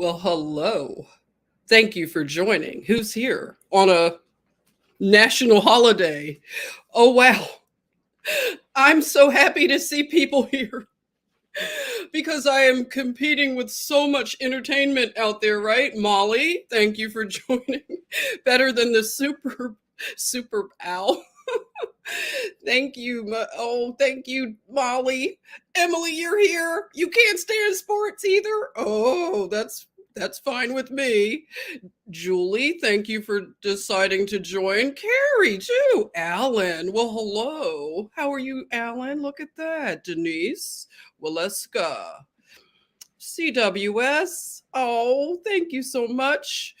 Well, hello. Thank you for joining. Who's here on a national holiday? Oh, wow. I'm so happy to see people here because I am competing with so much entertainment out there, right? Molly, thank you for joining. Better than the super owl. Thank you. Thank you, Molly. Emily, you're here. You can't stand sports either. Oh, that's fine with me. Julie, thank you for deciding to join. Carrie, too. Alan, well, hello. How are you, Alan? Look at that. Denise, Waleska, CWS. Oh, thank you so much.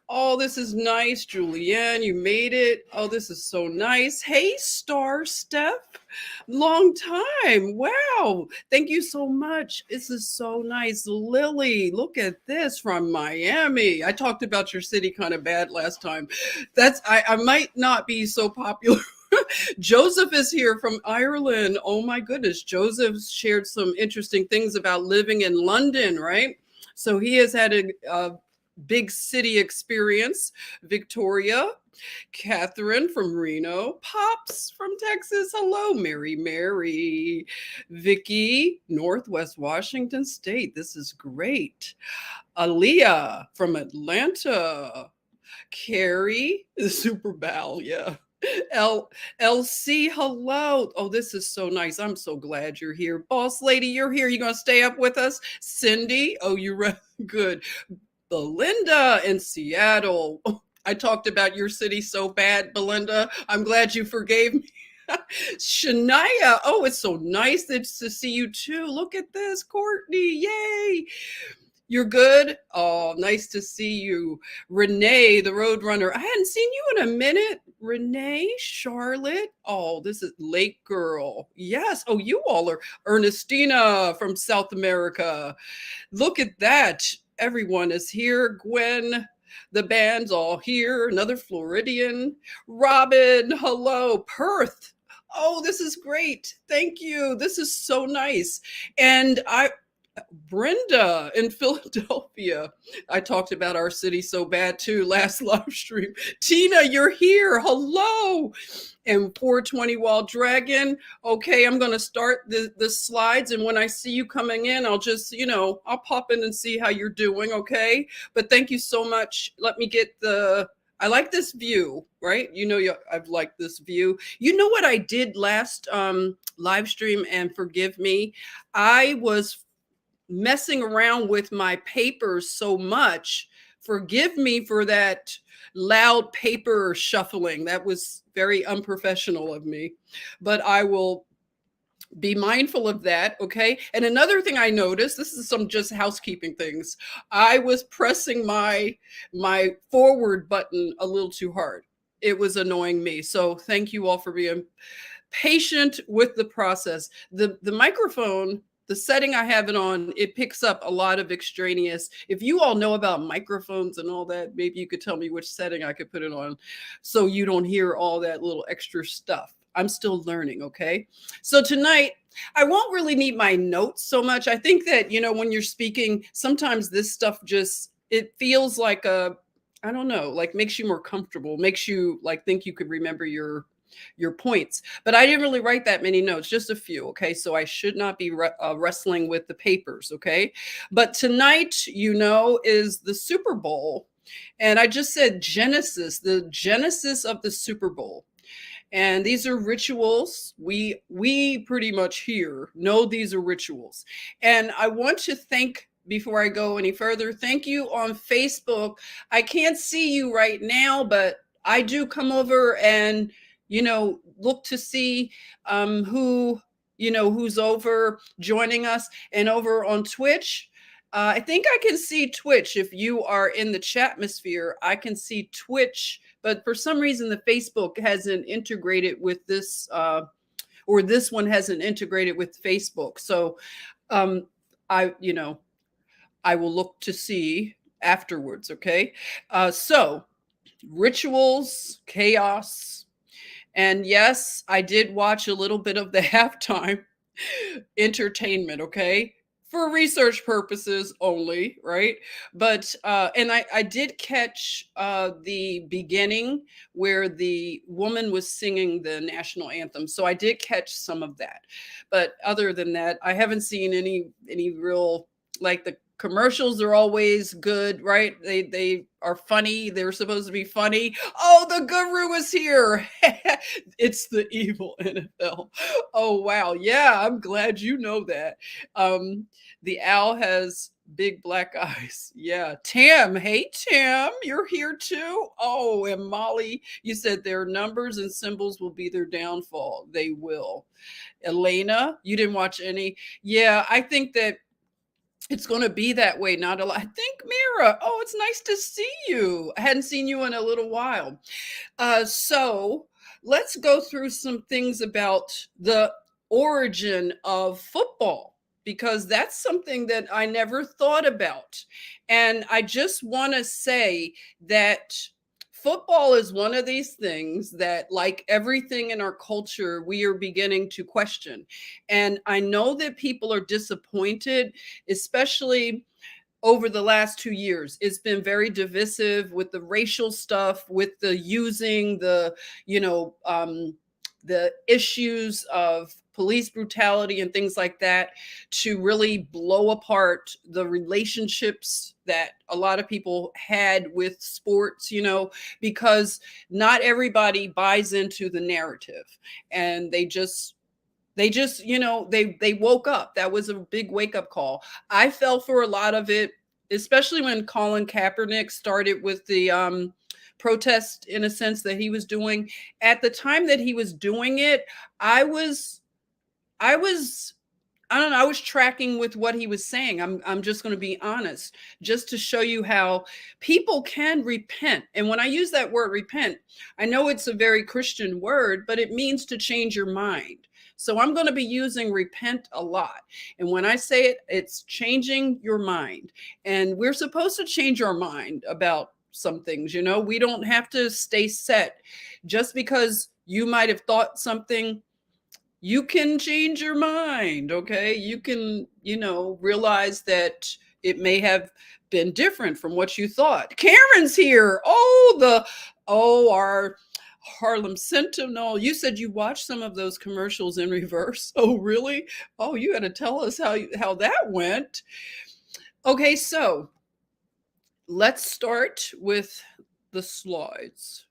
Oh, this is nice. Julianne, you made it. Oh, this is so nice. Hey, Star Steph. Long time. Wow. Thank you so much. This is so nice. Lily, look at this from Miami. I talked about your city kind of bad last time. I might not be so popular. Joseph is here from Ireland. Oh my goodness. Joseph shared some interesting things about living in London, right? So he has had a big city experience. Victoria, Catherine from Reno, Pops from Texas. Hello, Mary, Vicky, Northwest Washington State. This is great. Aaliyah from Atlanta. Carrie, the Super Bowl, yeah. LC, hello. Oh, this is so nice. I'm so glad you're here. Boss lady, you're here. You gonna stay up with us? Cindy, oh, you're good. Belinda in Seattle. I talked about your city so bad, Belinda. I'm glad you forgave me. Shania, oh, it's so nice to see you too. Look at this, Courtney, yay. You're good? Oh, nice to see you. Renee, the Roadrunner. I hadn't seen you in a minute. Renee, Charlotte. Oh, this is Lake Girl. Yes. Oh, you all are. Ernestina from South America. Look at that. Everyone is here. Gwen, the band's all here. Another Floridian. Robin, hello. Perth. Oh, this is great. Thank you. This is so nice. And Brenda in Philadelphia. I talked about our city so bad too last live stream. Tina, you're here. Hello. And 420 Wild Dragon. Okay, I'm going to start the slides. And when I see you coming in, I'll just, I'll pop in and see how you're doing. Okay. But thank you so much. Let me get I like this view, right? I've liked this view. You know what I did last live stream, and forgive me. I was messing around with my papers so much. Forgive me for that loud paper shuffling. That was very unprofessional of me, but I will be mindful of that. Okay. And another thing I noticed, this is some just housekeeping things. I was pressing my forward button a little too hard. It was annoying me. So thank you all for being patient with the process. The microphone, the setting I have it on, it picks up a lot of extraneous. If you all know about microphones and all that, maybe you could tell me which setting I could put it on so you don't hear all that little extra stuff. I'm still learning, okay? So tonight, I won't really need my notes so much. I think that, when you're speaking, sometimes this stuff it feels like I don't know, like makes you more comfortable, makes you like think you could remember your points. But I didn't really write that many notes, just a few. Okay. So I should not be wrestling with the papers. Okay. But tonight, is the Super Bowl. And I just said Genesis, the genesis of the Super Bowl. And these are rituals. We pretty much here know these are rituals. And I want to thank, before I go any further, thank you on Facebook. I can't see you right now, but I do come over and look to see who's over joining us. And over on Twitch, I think I can see Twitch. If you are in the chatmosphere, I can see Twitch. But for some reason, the Facebook hasn't integrated with this, or this one hasn't integrated with Facebook. So I will look to see afterwards. Okay. So rituals, chaos. And yes, I did watch a little bit of the halftime entertainment, okay? for research purposes only, right? But and I did catch the beginning where the woman was singing the national anthem, so I did catch some of that. But other than that, I haven't seen any real, like, the commercials are always good, right? They are funny. They're supposed to be funny. Oh, the guru is here. It's the evil NFL. Oh wow, yeah, I'm glad you know that. The owl has big black eyes. Yeah. Tim. Hey, Tim. You're here too. Oh, and Molly, you said their numbers and symbols will be their downfall. They will. Elena, you didn't watch any. Yeah, I think that it's going to be that way. Not a lot. I think Mira. Oh, it's nice to see you. I hadn't seen you in a little while. So let's go through some things about the origin of football, because that's something that I never thought about. And I just want to say that football is one of these things that, like everything in our culture, we are beginning to question. And I know that people are disappointed, especially over the last 2 years. It's been very divisive with the racial stuff, with the using the, the issues of police brutality and things like that to really blow apart the relationships that a lot of people had with sports, because not everybody buys into the narrative, and they woke up. That was a big wake up call. I fell for a lot of it, especially when Colin Kaepernick started with the protest, in a sense, that he was doing. At the time that he was doing it, I was I don't know, I was tracking with what he was saying. I'm just going to be honest, just to show you how people can repent. And when I use that word repent, I know it's a very Christian word, but it means to change your mind. So I'm going to be using repent a lot. And when I say it, it's changing your mind. And we're supposed to change our mind about some things. We don't have to stay set. Just because you might have thought something, you can change your mind. Okay. You can, realize that it may have been different from what you thought. Karen's here. Our Harlem Sentinel. You said you watched some of those commercials in reverse. Oh, really? Oh, you got to tell us how that went. Okay. So let's start with the slides.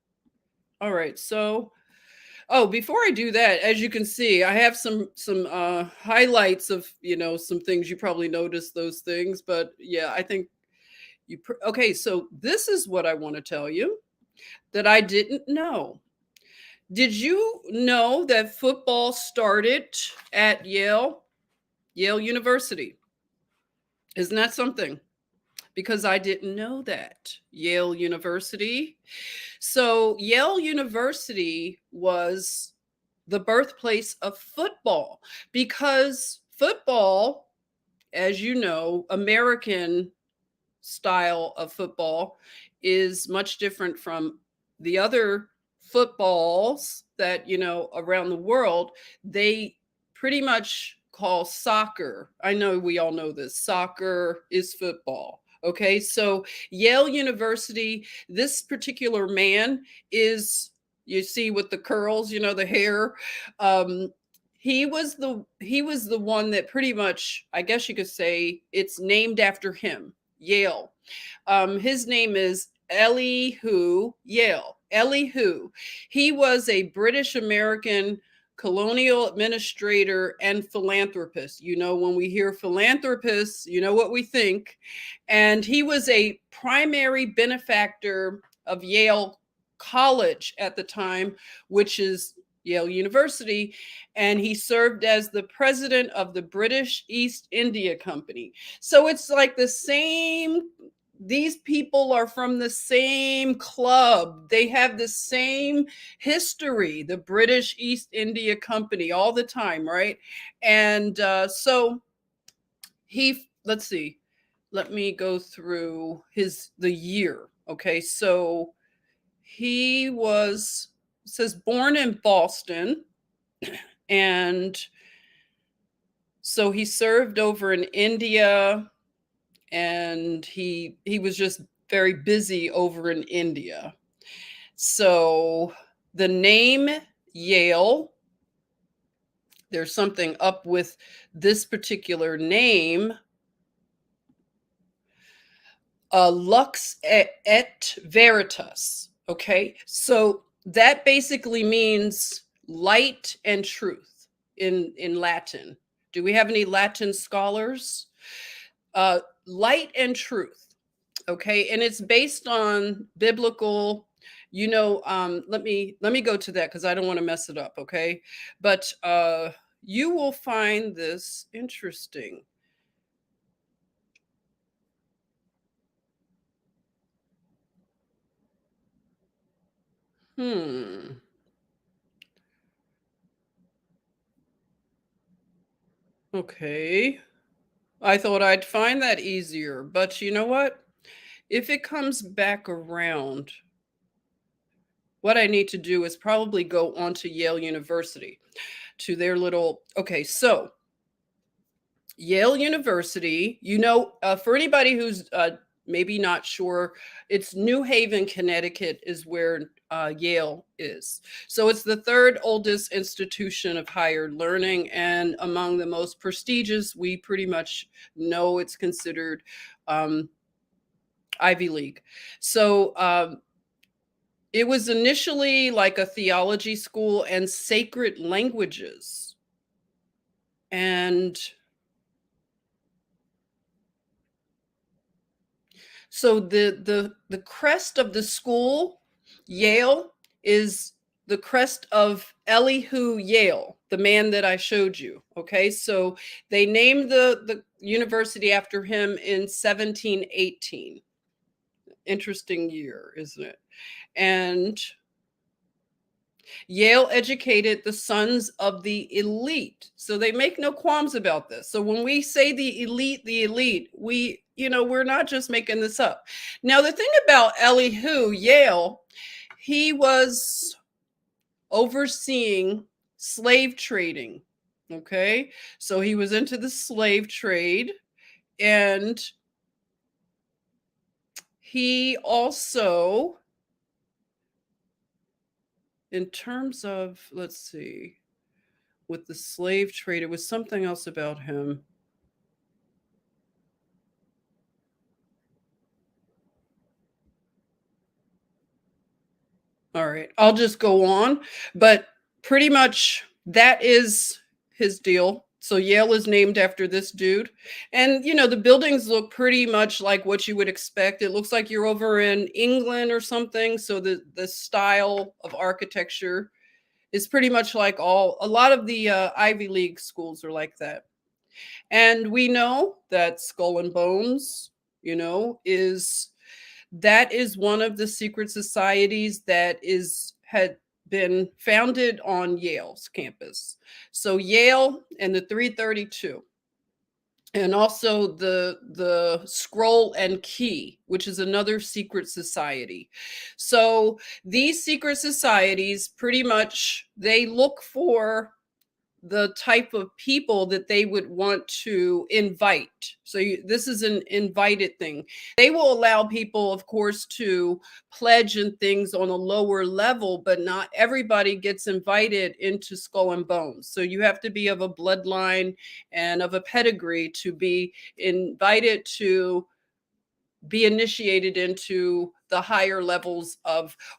All right. So, before I do that, as you can see, I have some highlights of, some things. You probably noticed those things, but yeah, I think okay, so this is what I want to tell you that I didn't know. Did you know that football started at Yale University? Isn't that something? Because I didn't know that. Yale University. So Yale University was the birthplace of football, because football, as you know, American style of football is much different from the other footballs that, around the world. They pretty much call soccer. I know we all know this. Soccer is football. Okay, so Yale University, this particular man is, you see, with the curls, the hair. He was the one that pretty much, I guess you could say, it's named after him, Yale. His name is Elihu Yale. Elihu. He was a British American colonial administrator and philanthropist. When we hear philanthropist, you know what we think. And he was a primary benefactor of Yale College at the time, which is Yale University. And he served as the president of the British East India Company. So it's like the same. These people are from the same club. They have the same history, the British East India Company, all the time, right? And so let's see, let me go through the year. Okay, so he says born in Boston, and So he served over in India, and he was just very busy over in India. So the name Yale, there's something up with this particular name. Lux et veritas. Okay, so that basically means light and truth in Latin. Do we have any Latin scholars? Light and truth. Okay, and it's based on biblical. Let me go to that because I don't want to mess it up. Okay, but you will find this interesting. Hmm. Okay. I thought I'd find that easier, but you know what? If it comes back around, what I need to do is probably go on to Yale University to their little. Okay, so Yale University, for anybody who's maybe not sure, it's New Haven, Connecticut is where Yale is. So it's the third oldest institution of higher learning and among the most prestigious. We pretty much know it's considered Ivy League. So it was initially like a theology school and sacred languages. And so the crest of the school, Yale, is the crest of Elihu Yale, the man that I showed you. Okay, so they named the university after him in 1718. Interesting year, isn't it? And Yale educated the sons of the elite. So they make no qualms about this. So when we say the elite, we're not just making this up. Now, the thing about Elihu Yale, he was overseeing slave trading. Okay. So he was into the slave trade, and he also, in terms of, let's see, with the slave trade, it was something else about him. All right, I'll just go on, but pretty much that is his deal. So Yale is named after this dude. And the buildings look pretty much like what you would expect. It looks like you're over in England or something. So the style of architecture is pretty much like a lot of the Ivy League schools are like that. And we know that Skull and Bones, that is one of the secret societies that had been founded on Yale's campus. So Yale and the 332, and also the Scroll and Key, which is another secret society. So these secret societies, pretty much, they look for the type of people that they would want to invite. So this is an invited thing. They will allow people, of course, to pledge and things on a lower level, but not everybody gets invited into Skull and Bones. So you have to be of a bloodline and of a pedigree to be invited to be initiated into the higher levels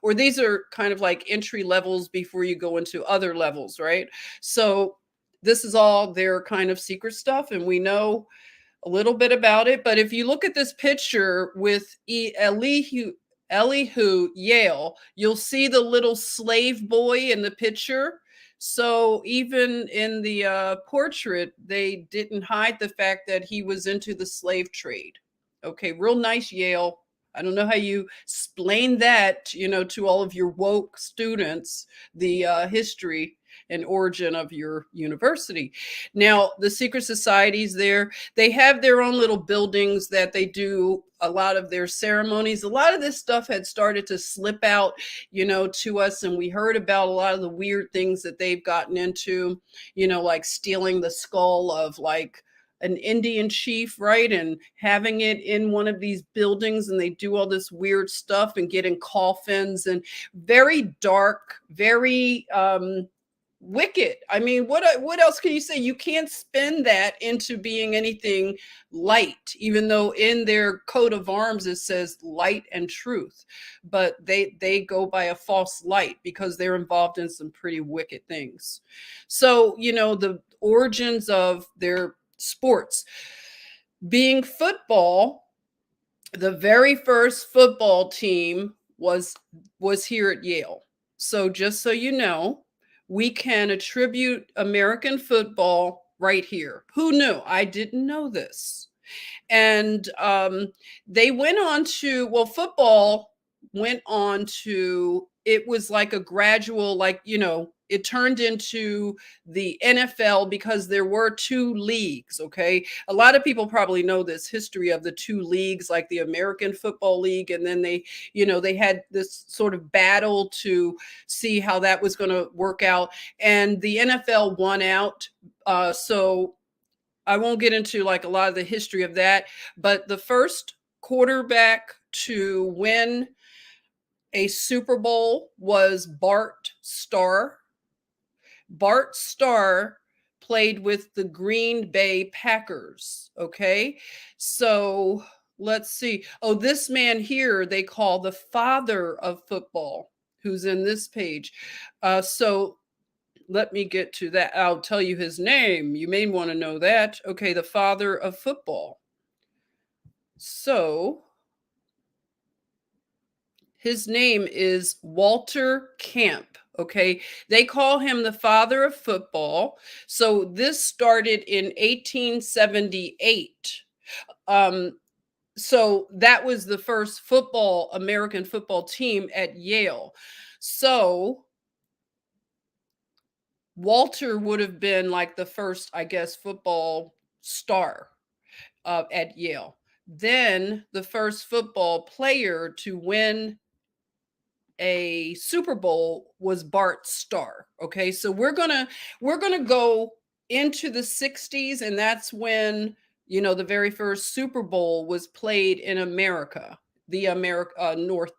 or these are kind of like entry levels before you go into other levels, right? So this is all their kind of secret stuff, and we know a little bit about it. But if you look at this picture with Elihu Yale, you'll see the little slave boy in the picture. So even in the portrait, they didn't hide the fact that he was into the slave trade. Okay, real nice, Yale. I don't know how you explain that, to all of your woke students, the history. and origin of your university. Now, the secret societies there, they have their own little buildings that they do a lot of their ceremonies. A lot of this stuff had started to slip out, to us, and we heard about a lot of the weird things that they've gotten into, like stealing the skull of like an Indian chief, right? And having it in one of these buildings, and they do all this weird stuff and get in coffins, and very dark, very wicked. I mean, what else can you say? You can't spin that into being anything light, even though in their coat of arms it says light and truth, but they go by a false light because they're involved in some pretty wicked things. So, the origins of their sports being football, the very first football team was here at Yale. So just so you know, we can attribute American football right here. Who knew? I didn't know this. And they went on to, football went on to, it was like a gradual, it turned into the NFL because there were two leagues, okay? A lot of people probably know this history of the two leagues, like the American Football League, and then they had this sort of battle to see how that was going to work out, and the NFL won out. So I won't get into like a lot of the history of that, but the first quarterback to win a Super Bowl was Bart Starr. Bart Starr played with the Green Bay Packers. Okay. So let's see. Oh, this man here, they call the father of football, who's in this page. So let me get to that. I'll tell you his name. You may want to know that. Okay. The father of football. So his name is Walter Camp. Okay, they call him the father of football. So this started in 1878. So that was the first American football team at Yale. So Walter would have been like the first, I guess, football star at Yale. Then the first football player to win a Super Bowl was Bart Starr. Okay, so we're gonna go into the 60s, and that's when the very first Super Bowl was played in America, the North,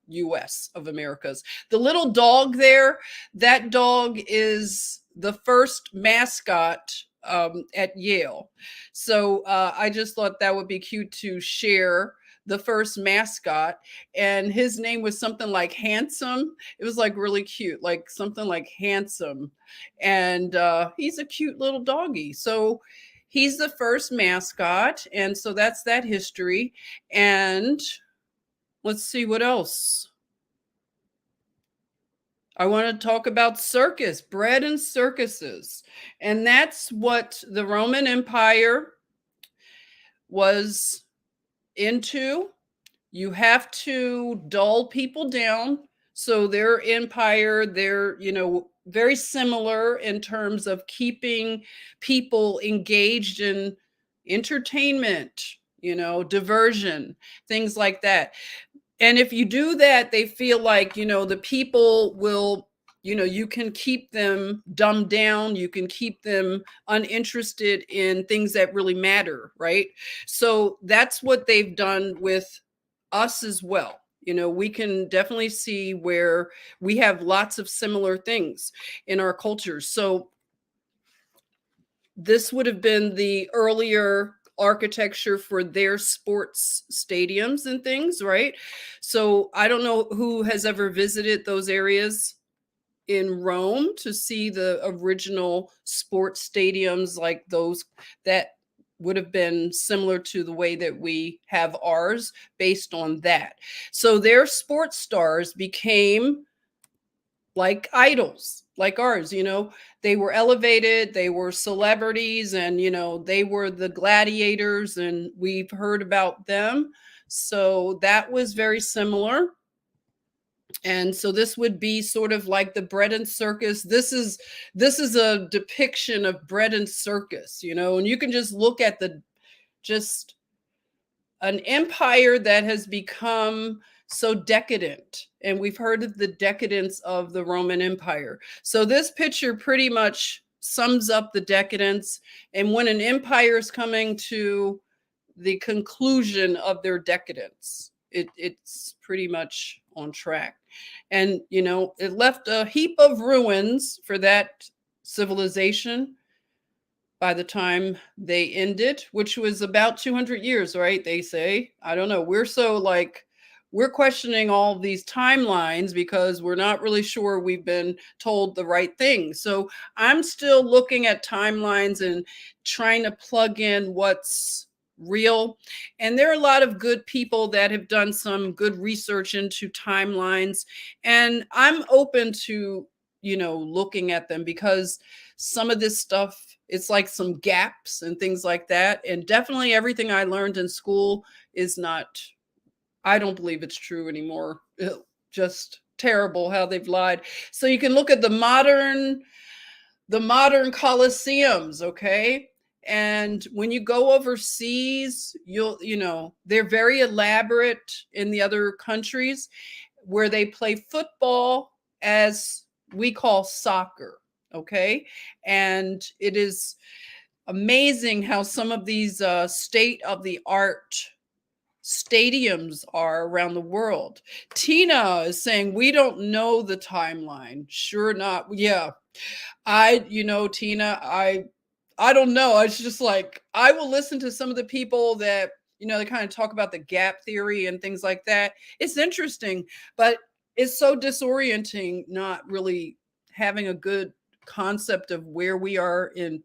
US of Americas. The little dog there, that dog is the first mascot at Yale. So I just thought that would be cute to share the first mascot, and his name was something like Handsome. It was like really cute, like something like Handsome. And he's a cute little doggy. So he's the first mascot. And so that's that history. And let's see what else. I want to talk about circus, bread and circuses. And that's what the Roman Empire was into. You have to dull people down. So their empire, they're, very similar in terms of keeping people engaged in entertainment, diversion, things like that. And if you do that, they feel like, the people will, you can keep them dumbed down. You can keep them uninterested in things that really matter, right? So that's what they've done with us as well. We can definitely see where we have lots of similar things in our cultures. So this would have been the earlier architecture for their sports stadiums and things, right? So I don't know who has ever visited those areas in Rome to see the original sports stadiums, like those that would have been similar to the way that we have ours based on that. So their sports stars became like idols, like ours, they were elevated, they were celebrities, and, they were the gladiators, and we've heard about them. So that was very similar. And so this would be sort of like the bread and circus. This is a depiction of bread and circus, and you can just look at just an empire that has become so decadent. And we've heard of the decadence of the Roman Empire. So this picture pretty much sums up the decadence. And when an empire is coming to the conclusion of their decadence, it's pretty much on track. And, it left a heap of ruins for that civilization by the time they ended, which was about 200 years, right? They say. I don't know. We're questioning all these timelines because we're not really sure we've been told the right thing. So I'm still looking at timelines and trying to plug in what's real. And there are a lot of good people that have done some good research into timelines. And I'm open to, looking at them because some of this stuff, it's like some gaps and things like that. And definitely everything I learned in school is not, I don't believe it's true anymore. Just terrible how they've lied. So you can look at the modern coliseums, okay? And when you go overseas, they're very elaborate in the other countries where they play football as we call soccer, okay? And it is amazing how some of these state-of-the-art stadiums are around the world. Tina is saying, we don't know the timeline. Sure not. Yeah. Tina, I don't know. It's just like, I will listen to some of the people that, they kind of talk about the gap theory and things like that. It's interesting, but it's so disorienting not really having a good concept of where we are in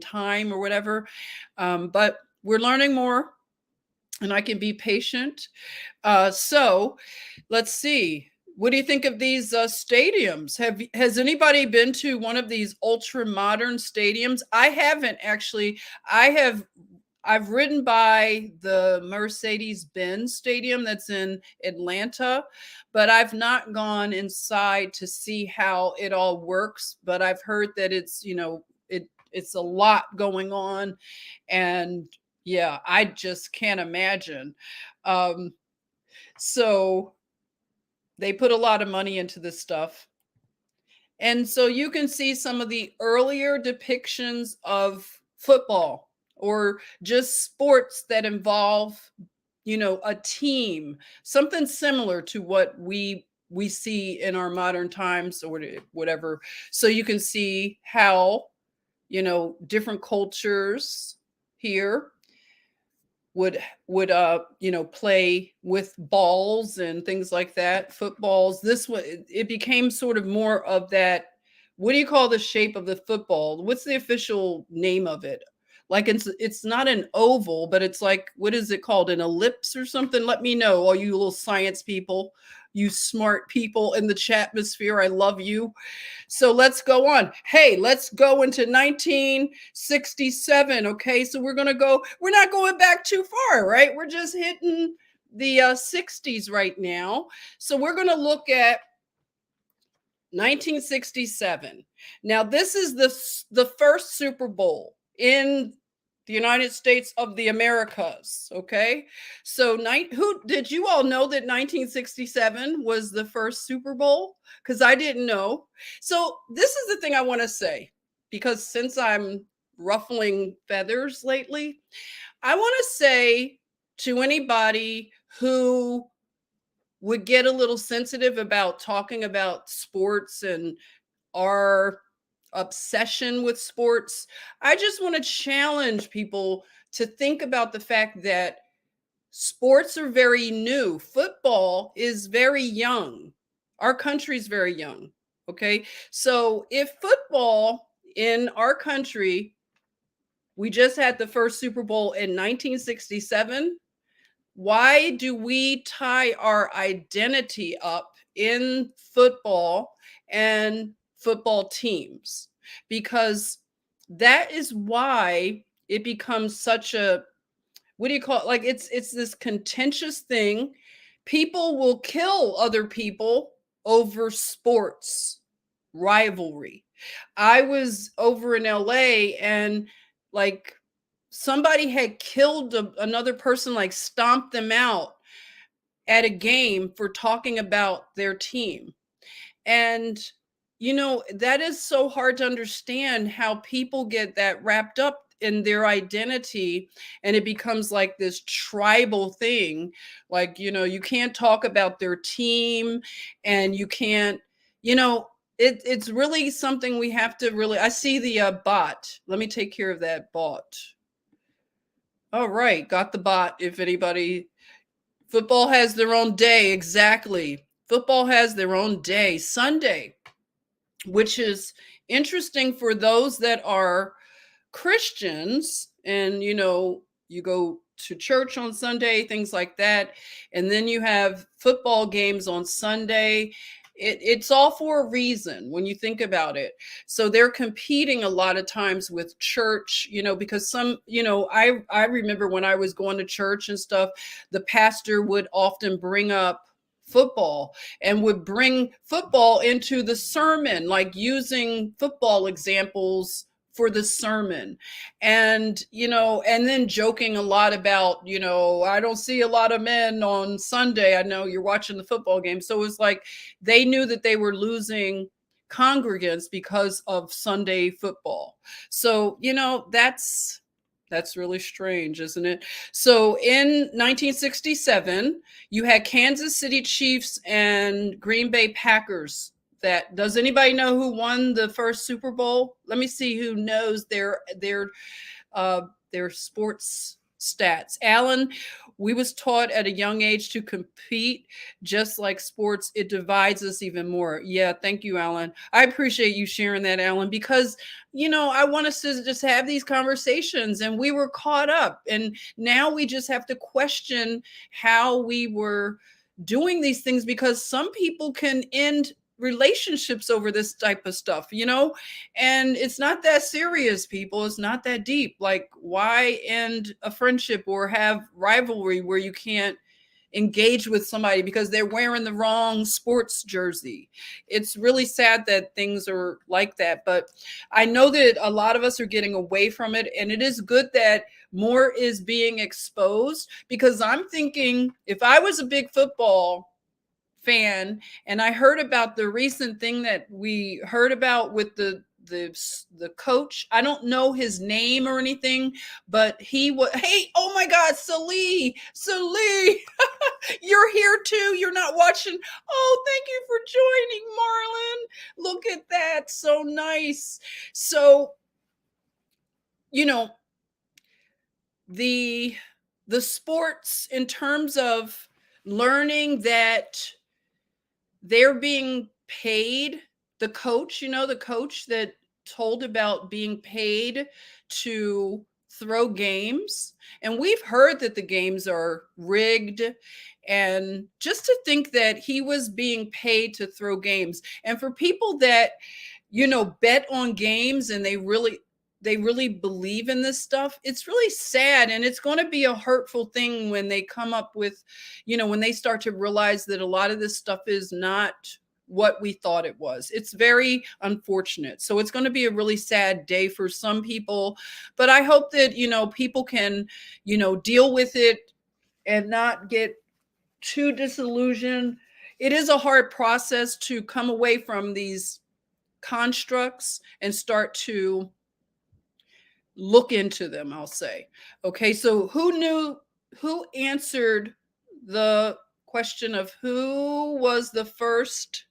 time or whatever. But we're learning more and I can be patient. So let's see. What do you think of these stadiums? Has anybody been to one of these ultra modern stadiums? I haven't actually. I've ridden by the Mercedes-Benz Stadium that's in Atlanta, but I've not gone inside to see how it all works. But I've heard that it's a lot going on, and yeah, I just can't imagine. So they put a lot of money into this stuff. And so you can see some of the earlier depictions of football or just sports that involve, a team, something similar to what we see in our modern times or whatever. So you can see how, different cultures here would play with balls and things like that, footballs. It became sort of more of that. What do you call the shape of the football? What's the official name of it? Like it's not an oval, but it's like, what is it called? An ellipse or something? Let me know, all you little science people, you smart people in the chatmosphere. I love you. So let's go on. Hey, let's go into 1967. Okay, so we're not going back too far, right? We're just hitting the 60s right now. So we're going to look at 1967. Now, this is the first Super Bowl in the United States of the Americas. Okay, so who did you all know that 1967 was the first Super Bowl? Because I didn't know. So this is the thing I want to say, because since I'm ruffling feathers lately, I want to say to anybody who would get a little sensitive about talking about sports and our obsession with sports, I just want to challenge people to think about the fact that sports are very new. Football is very young. Our country's very young. Okay. So if football in our country, we just had the first Super Bowl in 1967, why do we tie our identity up in football and football teams? Because that is why it becomes such a, what do you call it? Like it's this contentious thing. People will kill other people over sports rivalry. I was over in LA and like somebody had killed another person, like stomped them out at a game for talking about their team. And, that is so hard to understand how people get that wrapped up in their identity and it becomes like this tribal thing. Like, you can't talk about their team and you can't, you know, it's really something we have to really. I see the bot. Let me take care of that bot. All right, got the bot. If anybody, football has their own day. Exactly. Football has their own day. Sunday, which is interesting for those that are Christians and, you go to church on Sunday, things like that. And then you have football games on Sunday. It's all for a reason when you think about it. So they're competing a lot of times with church, because some, I remember when I was going to church and stuff, the pastor would often bring up football and would bring football into the sermon, like using football examples for the sermon. And, and then joking a lot about, I don't see a lot of men on Sunday. I know you're watching the football game. So it was like they knew that they were losing congregants because of Sunday football. So, that's really strange, isn't it? So in 1967, you had Kansas City Chiefs and Green Bay Packers. Does anybody know who won the first Super Bowl? Let me see who knows their sports stats. Alan, we was taught at a young age to compete. Just like sports, it divides us even more. Yeah, thank you, Alan. I appreciate you sharing that, Alan, because I want us to just have these conversations, and we were caught up, and now we just have to question how we were doing these things, because some people can end relationships over this type of stuff, and it's not that serious, people. It's not that deep. Like, why end a friendship or have rivalry where you can't engage with somebody because they're wearing the wrong sports jersey? It's really sad that things are like that, but I know that a lot of us are getting away from it, and it is good that more is being exposed, because I'm thinking, if I was a big football fan and I heard about the recent thing that we heard about with the coach, I don't know his name or anything, but he was, hey, oh my God, Salih, you're here too. You're not watching. Oh, thank you for joining, Marlon. Look at that. So nice. So, the sports, in terms of learning that they're being paid, the coach that told about being paid to throw games. And we've heard that the games are rigged. And just to think that he was being paid to throw games. And for people that, bet on games and they really believe in this stuff, it's really sad. And it's going to be a hurtful thing when they come up with, when they start to realize that a lot of this stuff is not what we thought it was. It's very unfortunate. So it's going to be a really sad day for some people, but I hope that, people can, deal with it and not get too disillusioned. It is a hard process to come away from these constructs and start to look into them, I'll say. Okay, so who answered the question of who was the first?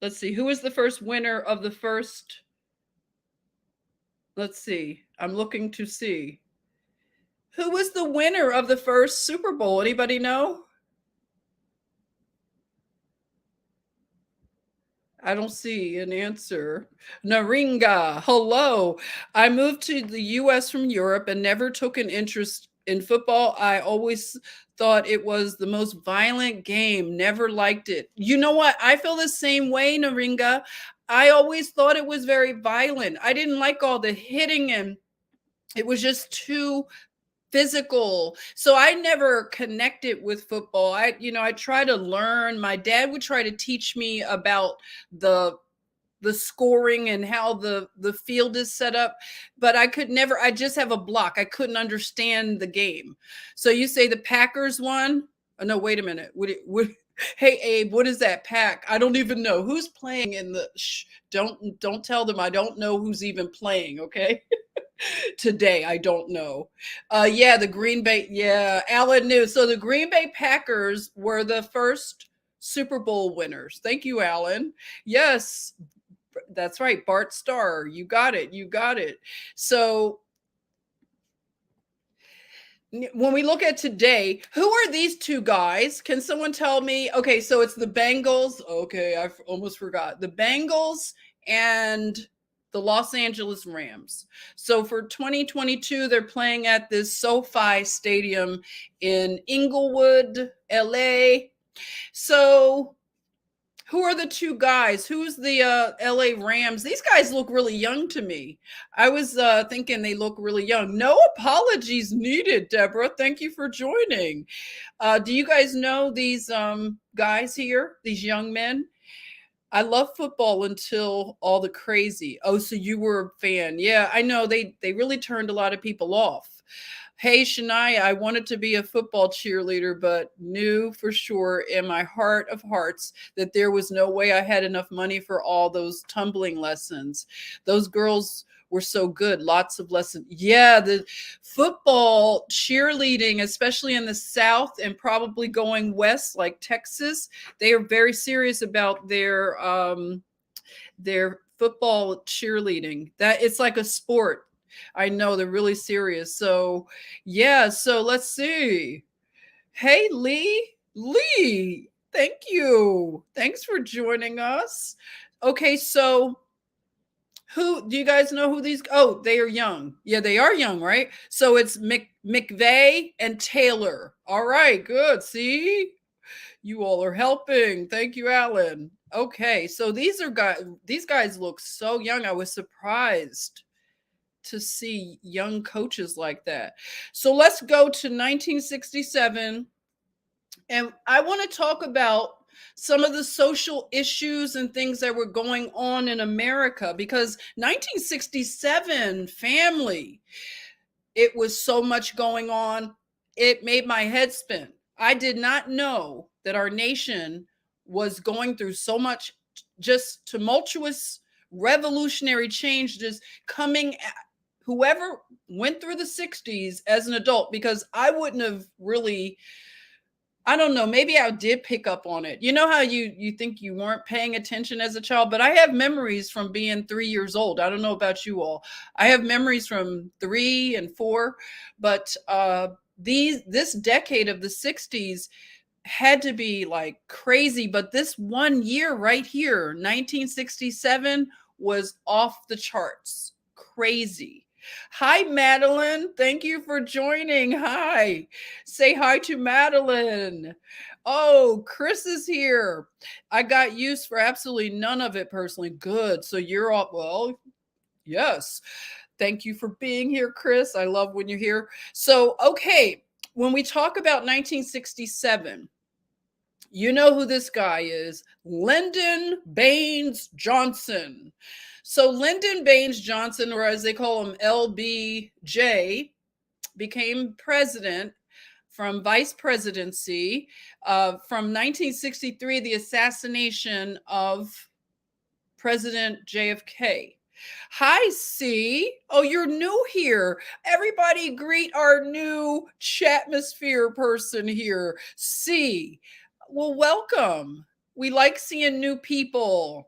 Let's see, who was the first winner of the first? Let's see, I'm looking to see. Who was the winner of the first Super Bowl? Anybody know? I don't see an answer. Naringa, hello. I moved to the US from Europe and never took an interest in football. I always thought it was the most violent game. Never liked it. You know what? I feel the same way, Naringa. I always thought it was very violent. I didn't like all the hitting, and it was just too physical. So I never connected with football. I try to learn. My dad would try to teach me about the scoring and how the field is set up, but I just have a block. I couldn't understand the game. So you say the Packers won? Oh, no, wait a minute. Hey Abe, what is that pack? I don't even know who's playing in the don't tell them I don't know who's even playing, okay? Today. I don't know. Yeah, the Green Bay. Yeah, Alan knew. So the Green Bay Packers were the first Super Bowl winners. Thank you, Alan. Yes, that's right. Bart Starr. You got it. You got it. So when we look at today, who are these two guys? Can someone tell me? Okay, so it's the Bengals. Okay, I almost forgot. The Bengals and the Los Angeles Rams. So for 2022, they're playing at this SoFi Stadium in Inglewood, LA. So who are the two guys? Who's the LA Rams? These guys look really young to me. I was thinking they look really young. No apologies needed, Deborah. Thank you for joining. Do you guys know these guys here, these young men? I love football until all the crazy. Oh, so you were a fan. Yeah, I know they really turned a lot of people off. Hey, Shania, I wanted to be a football cheerleader, but knew for sure in my heart of hearts that there was no way I had enough money for all those tumbling lessons. Those girls were so good. Lots of lessons. Yeah, the football cheerleading, especially in the South and probably going west like Texas, they are very serious about their football cheerleading. That it's like a sport. I know they're really serious. So, yeah, so let's see. Hey, Lee, thank you. Thanks for joining us. Okay, so who do you guys know who these? Oh, they are young. Yeah, they are young, right? So it's McVeigh and Taylor. All right, good. See, you all are helping. Thank you, Alan. Okay, so these guys look so young. I was surprised to see young coaches like that. So let's go to 1967. And I want to talk about some of the social issues and things that were going on in America because 1967, family, it was so much going on. It made my head spin. I did not know that our nation was going through so much just tumultuous revolutionary change just coming whoever went through the 60s as an adult, because I wouldn't have really, I don't know, maybe I did pick up on it. You know how you think you weren't paying attention as a child, but I have memories from being 3 years old. I don't know about you all. I have memories from 3 and 4, but this decade of the 60s had to be like crazy, but this one year right here, 1967, was off the charts. Crazy. Hi, Madeline. Thank you for joining. Hi. Say hi to Madeline. Oh, Chris is here. I got use for absolutely none of it personally. Good. So you're all, well, yes. Thank you for being here, Chris. I love when you're here. So, okay, when we talk about 1967, you know who this guy is, Lyndon Baines Johnson. So Lyndon Baines Johnson, or as they call him, LBJ, became president from vice presidency from 1963, the assassination of President JFK. Hi, C. Oh, you're new here. Everybody greet our new chatmosphere person here, C. Well, welcome. We like seeing new people.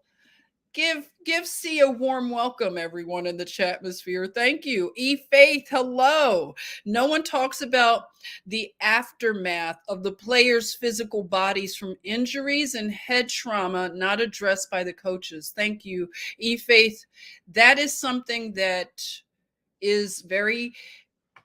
Give C a warm welcome, everyone in the chatmosphere. Thank you. E Faith, hello. No one talks about the aftermath of the players' physical bodies from injuries and head trauma not addressed by the coaches. Thank you, E Faith. That is something that is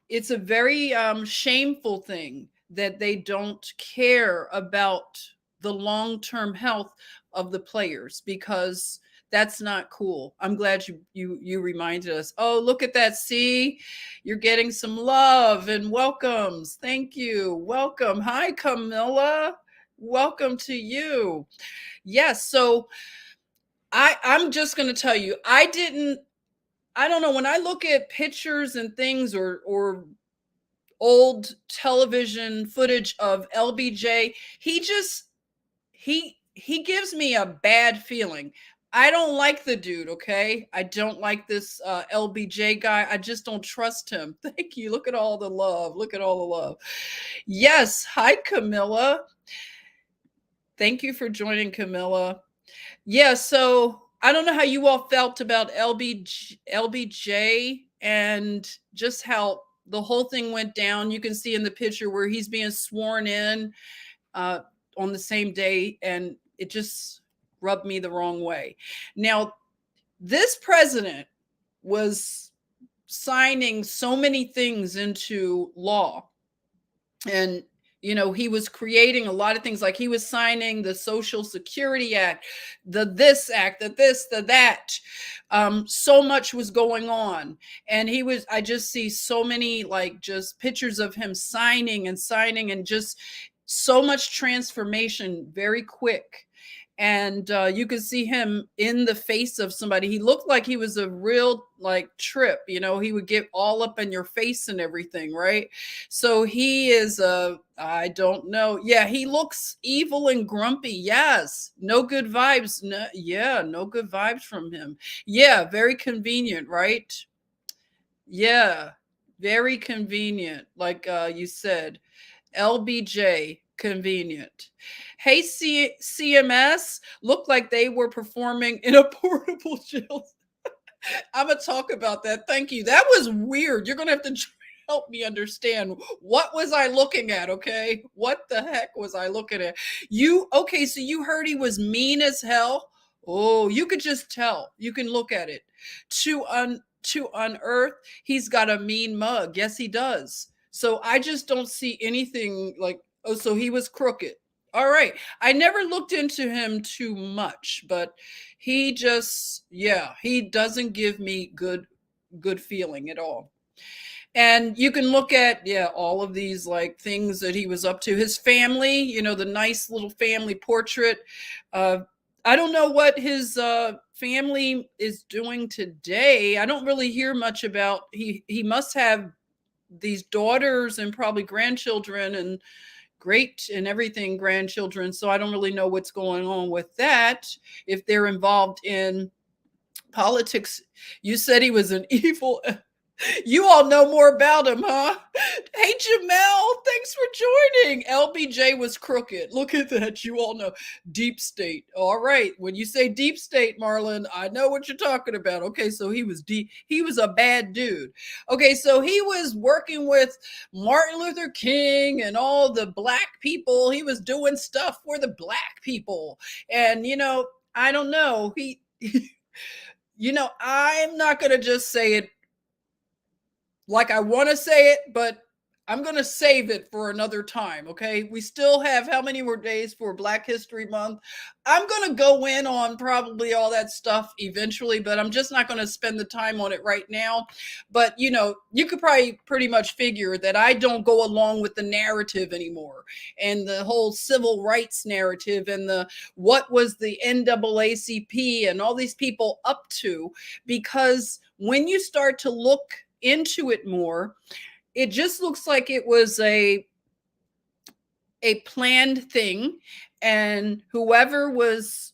it's a very shameful thing that they don't care about the long-term health of the players, because That's not cool. I'm glad you reminded us. Oh, look at that. See, you're getting some love and welcomes. Thank you. Welcome. Hi, Camilla. Welcome to you. Yes. So I'm just going to tell you, I don't know, when I look at pictures and things or old television footage of LBJ, he gives me a bad feeling. I don't like the dude, okay? I don't like this LBJ guy. I just don't trust him. Thank you. Look at all the love. Look at all the love. Yes. Hi, Camilla. Thank you for joining, Camilla. Yeah, so I don't know how you all felt about LBJ and just how the whole thing went down. You can see in the picture where he's being sworn in uh, on the same day, and it just rubbed me the wrong way. Now, this president was signing so many things into law, and he was creating a lot of things, like he was signing the Social Security Act, the this act, the this, the that. So much was going on, and I just see so many, like, just pictures of him signing and just so much transformation very quick. And you could see him in the face of somebody. He looked like he was a real, like, trip. He would get all up in your face and everything, right? So he is I don't know. Yeah, he looks evil and grumpy. Yes, no good vibes. No, yeah, no good vibes from him. Yeah, very convenient, right? Yeah, very convenient. Like you said, LBJ, convenient. Hey, CMS, looked like they were performing in a portable jail. I'm going to talk about that. Thank you. That was weird. You're going to have to help me understand. What was I looking at? Okay. What the heck was I looking at? Okay. So you heard he was mean as hell. Oh, you could just tell. You can look at it. To unearth, he's got a mean mug. Yes, he does. So I just don't see anything like, oh, so he was crooked. All right. I never looked into him too much, but he just, yeah, he doesn't give me good feeling at all. And you can look at, yeah, all of these, like, things that he was up to. His family, the nice little family portrait. I don't know what his family is doing today. I don't really hear much about. He must have these daughters and probably grandchildren and great and everything grandchildren. So I don't really know what's going on with that, if they're involved in politics. You said he was an evil. You all know more about him, huh? Hey, Jamel, thanks for joining. LBJ was crooked. Look at that. You all know. Deep state. All right. When you say deep state, Marlon, I know what you're talking about. Okay, so he was he was a bad dude. Okay, so he was working with Martin Luther King and all the black people. He was doing stuff for the black people. And, I don't know. I'm not going to just say it like I want to say it, but I'm going to save it for another time, okay? We still have how many more days for Black History Month? I'm going to go in on probably all that stuff eventually, but I'm just not going to spend the time on it right now. But, you could probably pretty much figure that I don't go along with the narrative anymore, and the whole civil rights narrative, and what was the NAACP and all these people up to, because when you start to look into it more, it just looks like it was a planned thing, and whoever was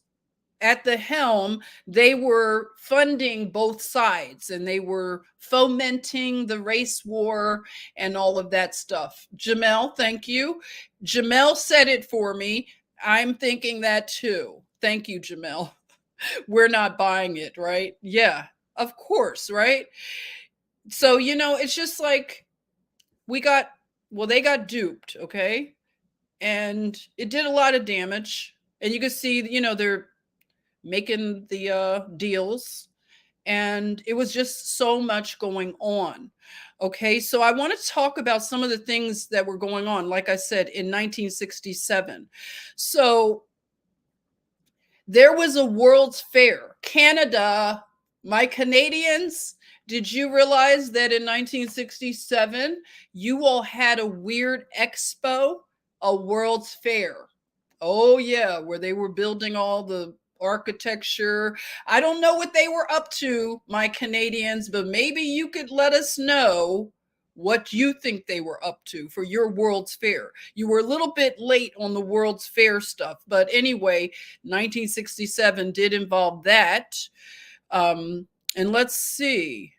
at the helm, they were funding both sides, and they were fomenting the race war and all of that stuff. Jamel, thank you. Jamel said it for me. I'm thinking that too. Thank you, Jamel. We're not buying it, right? Yeah, of course, right? So, it's just like they got duped, okay? And it did a lot of damage. And you can see, they're making the deals, and it was just so much going on. Okay, so I want to talk about some of the things that were going on, like I said, in 1967. So There was a World's Fair. Canada, my Canadians, did you realize that in 1967, you all had a weird expo, a World's Fair? Oh, yeah, where they were building all the architecture. I don't know what they were up to, my Canadians, but maybe you could let us know what you think they were up to for your World's Fair. You were a little bit late on the World's Fair stuff, but anyway, 1967 did involve that. And let's see.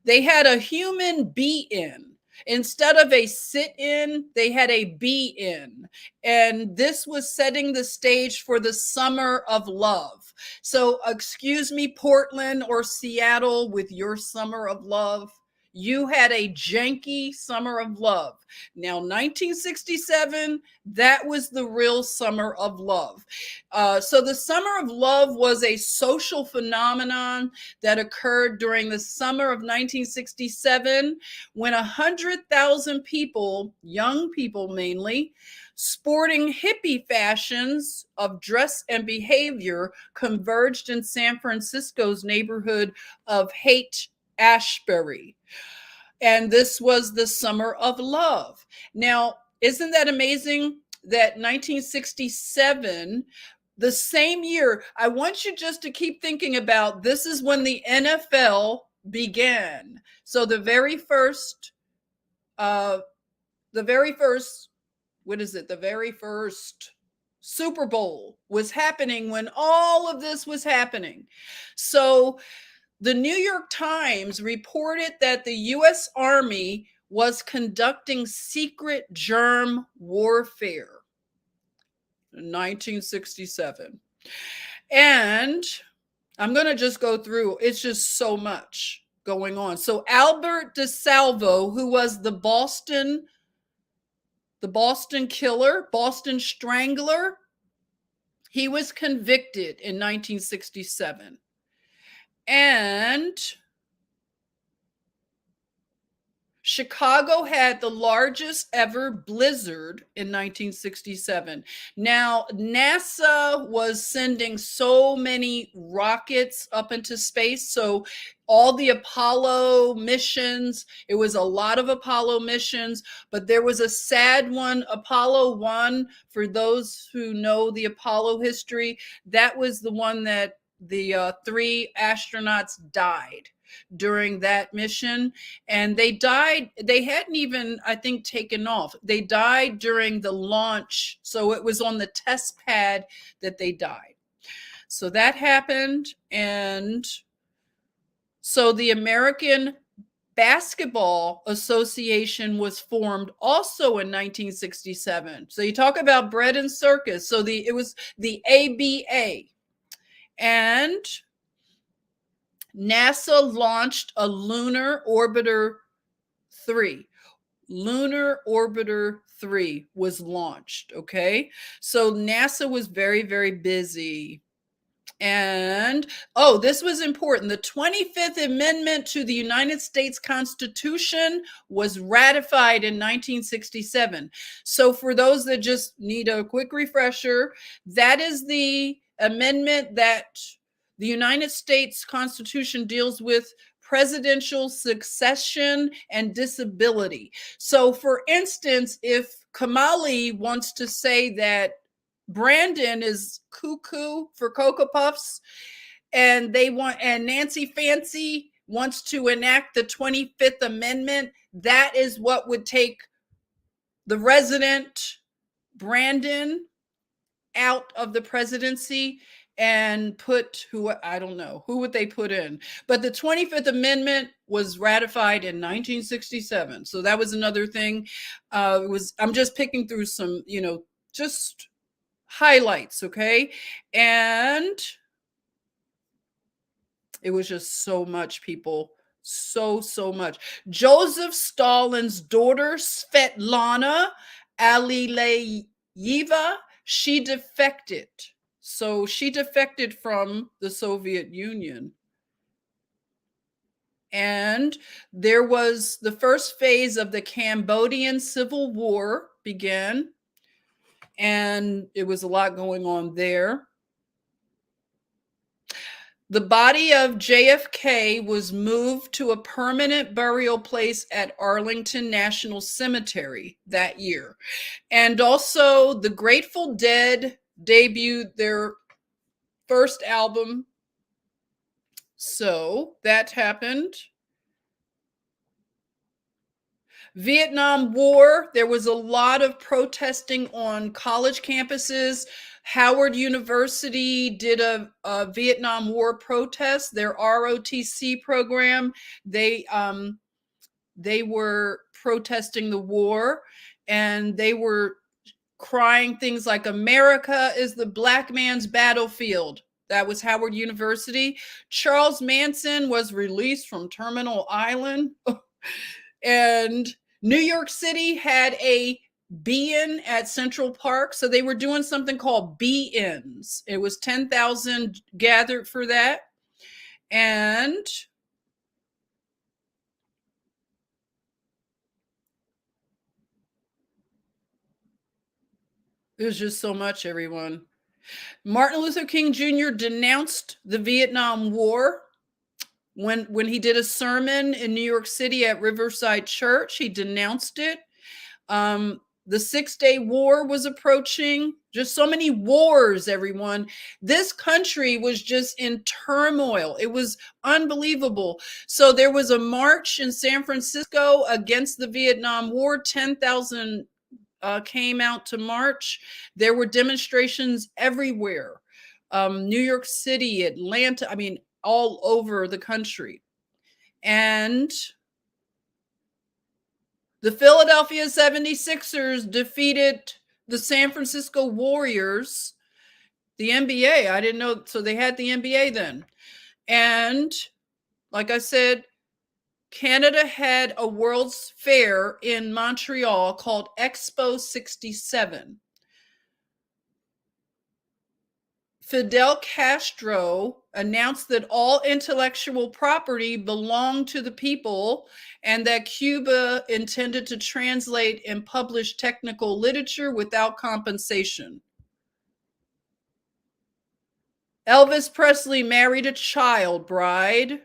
They had a human be-in. Instead of a sit-in, they had a be-in. And this was setting the stage for the Summer of Love. So excuse me, Portland or Seattle, with your Summer of Love. You had a janky Summer of Love. Now, 1967, that was the real Summer of Love. So the Summer of Love was a social phenomenon that occurred during the summer of 1967 when 100,000 people, young people mainly, sporting hippie fashions of dress and behavior converged in San Francisco's neighborhood of Haight-Ashbury. And this was the Summer of Love. Now, isn't that amazing that 1967, the same year, I want you just to keep thinking about, this is when the NFL began. So the very first, what is it? The very first Super Bowl was happening when all of this was happening. So the New York Times reported that the U.S. Army was conducting secret germ warfare in 1967. And I'm going to just go through. It's just so much going on. So Albert DeSalvo, who was the Boston killer, Boston Strangler, he was convicted in 1967. And Chicago had the largest ever blizzard in 1967. Now, NASA was sending so many rockets up into space. So all the Apollo missions, it was a lot of Apollo missions, but there was a sad one, Apollo 1, for those who know the Apollo history. That was the one that the 3 astronauts died during that mission, and they died, they hadn't even, I think, taken off. They died during the launch, so it was on the test pad that they died. So that happened. And so the American Basketball Association was formed also in 1967. So you talk about bread and circus. So it was the ABA. And NASA launched a Lunar Orbiter 3. Lunar Orbiter 3 was launched, okay? So NASA was very, very busy. And, oh, this was important. The 25th Amendment to the United States Constitution was ratified in 1967. So for those that just need a quick refresher, that is the amendment that the United States Constitution deals with presidential succession and disability. So for instance, if Kamali wants to say that Brandon is cuckoo for Cocoa Puffs, and Nancy Fancy wants to enact the 25th Amendment, that is what would take the resident Brandon out of the presidency and put I don't know, who would they put in? But the 25th Amendment was ratified in 1967. So that was another thing. I'm just picking through some, just highlights, okay? And it was just so much, people. So much. Joseph Stalin's daughter, Svetlana Aliyeva, she defected. So she defected from the Soviet Union. And there was the first phase of the Cambodian Civil War began. And it was a lot going on there. The body of JFK was moved to a permanent burial place at Arlington National Cemetery that year. And also, the Grateful Dead debuted their first album. So that happened. Vietnam War, there was a lot of protesting on college campuses. Howard University did a Vietnam War protest, their ROTC program. They were protesting the war, and they were crying things like America is the black man's battlefield. That was Howard University. Charles Manson was released from Terminal Island. And New York City had a be-in at Central Park. So they were doing something called be-ins. It was 10,000 gathered for that. And there's just so much, everyone. Martin Luther King Jr. denounced the Vietnam War when he did a sermon in New York City at Riverside Church. He denounced it. The 6-Day War was approaching. Just so many wars, everyone. This country was just in turmoil. It was unbelievable. So there was a march in San Francisco against the Vietnam War. 10,000 came out to march. There were demonstrations everywhere. New York City, Atlanta, all over the country. And the Philadelphia 76ers defeated the San Francisco Warriors, the NBA. I didn't know. So they had the NBA then. And like I said, Canada had a World's Fair in Montreal called Expo 67. Fidel Castro announced that all intellectual property belonged to the people and that Cuba intended to translate and publish technical literature without compensation. Elvis Presley married a child bride.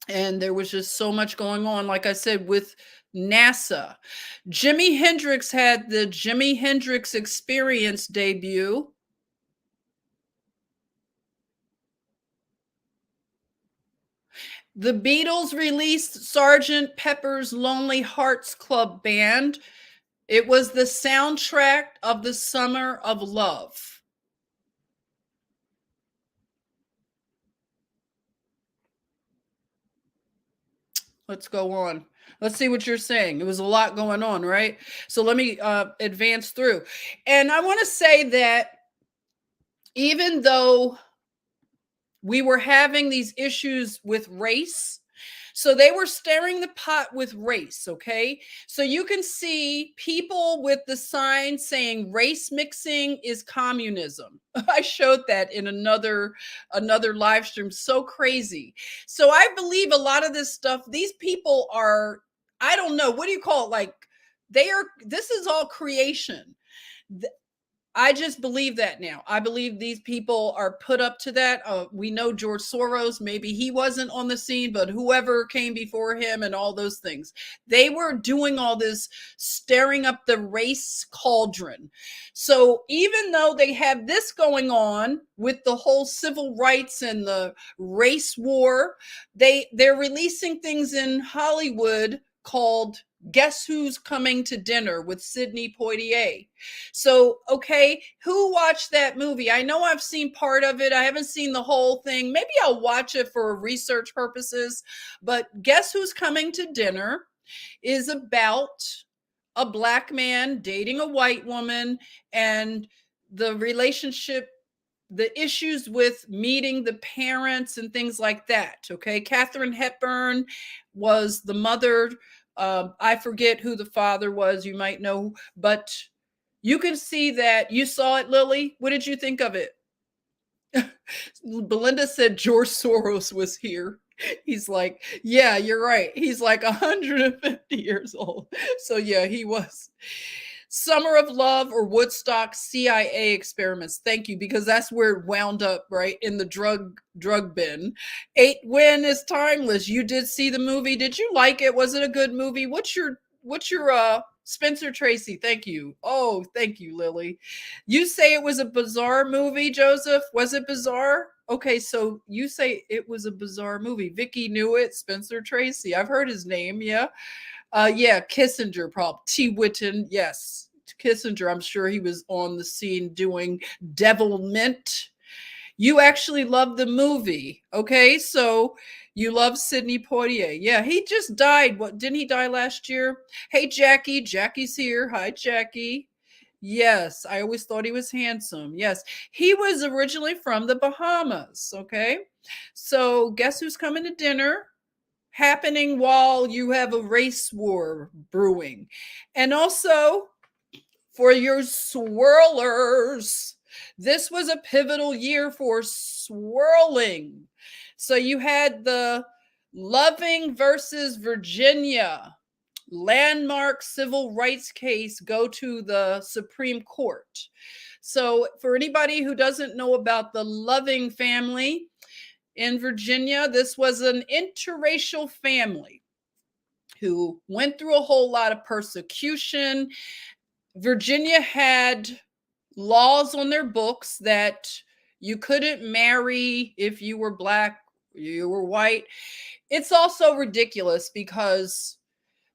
And there was just so much going on, like I said, with NASA. Jimi Hendrix had the Jimi Hendrix Experience debut. The Beatles released Sgt. Pepper's Lonely Hearts Club Band. It was the soundtrack of the Summer of Love. Let's go on. Let's see what you're saying. It was a lot going on, right? So let me advance through. And I want to say that even though we were having these issues with race, so they were stirring the pot with race, okay? So you can see people with the sign saying race mixing is communism. I showed that in another live stream. So crazy. So I believe a lot of this stuff, these people are, I don't know, what do you call it? Like this is all creation. I just believe that now. I believe these people are put up to that. We know George Soros, maybe he wasn't on the scene, but whoever came before him and all those things, they were doing all this, stirring up the race cauldron. So even though they have this going on with the whole civil rights and the race war, they're releasing things in Hollywood called Guess Who's Coming to Dinner with Sidney Poitier. So, okay, who watched that movie? I know I've seen part of it. I haven't seen the whole thing. Maybe I'll watch it for research purposes. But Guess Who's Coming to Dinner is about a black man dating a white woman and the relationship, the issues with meeting the parents and things like that. Okay, Katharine Hepburn was the mother. I forget who the father was. You might know, but you can see that. You saw it, Lily. What did you think of it? Belinda said George Soros was here. He's like, yeah, you're right. He's like 150 years old. So yeah, he was. Summer of Love or Woodstock CIA experiments. Thank you, because that's where it wound up, right? In the drug bin. 8 Win is timeless. You did see the movie. Did you like it? Was it a good movie? What's your Spencer Tracy? Thank you. Oh, thank you, Lily. You say it was a bizarre movie, Joseph. Was it bizarre? Okay, so you say it was a bizarre movie. Vicky knew it. Spencer Tracy. I've heard his name. Yeah. Yeah, Kissinger, probably. T. Witten, yes. Kissinger, I'm sure he was on the scene doing devilment. You actually love the movie. Okay, so you love Sidney Poitier. Yeah, he just died. What, didn't he die last year? Hey, Jackie. Jackie's here. Hi, Jackie. Yes, I always thought he was handsome. Yes, he was originally from the Bahamas. Okay, so guess who's coming to dinner? Happening while you have a race war brewing. And also, for your swirlers, this was a pivotal year for swirling. So you had the Loving versus Virginia landmark civil rights case go to the Supreme Court. So for anybody who doesn't know about the Loving family in Virginia, this was an interracial family who went through a whole lot of persecution. Virginia had laws on their books that you couldn't marry if you were black, you were white. It's also ridiculous because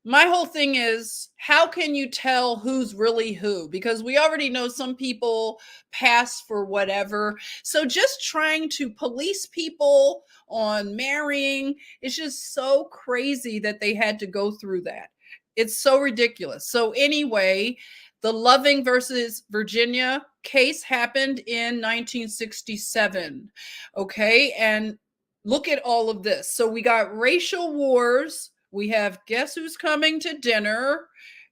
my whole thing is, how can you tell who's really who? Because we already know some people pass for whatever. So just trying to police people on marrying, it's just so crazy that they had to go through that. It's so ridiculous. So anyway, the Loving versus Virginia case happened in 1967. Okay, and look at all of this. So we got racial wars. We have Guess Who's Coming to Dinner.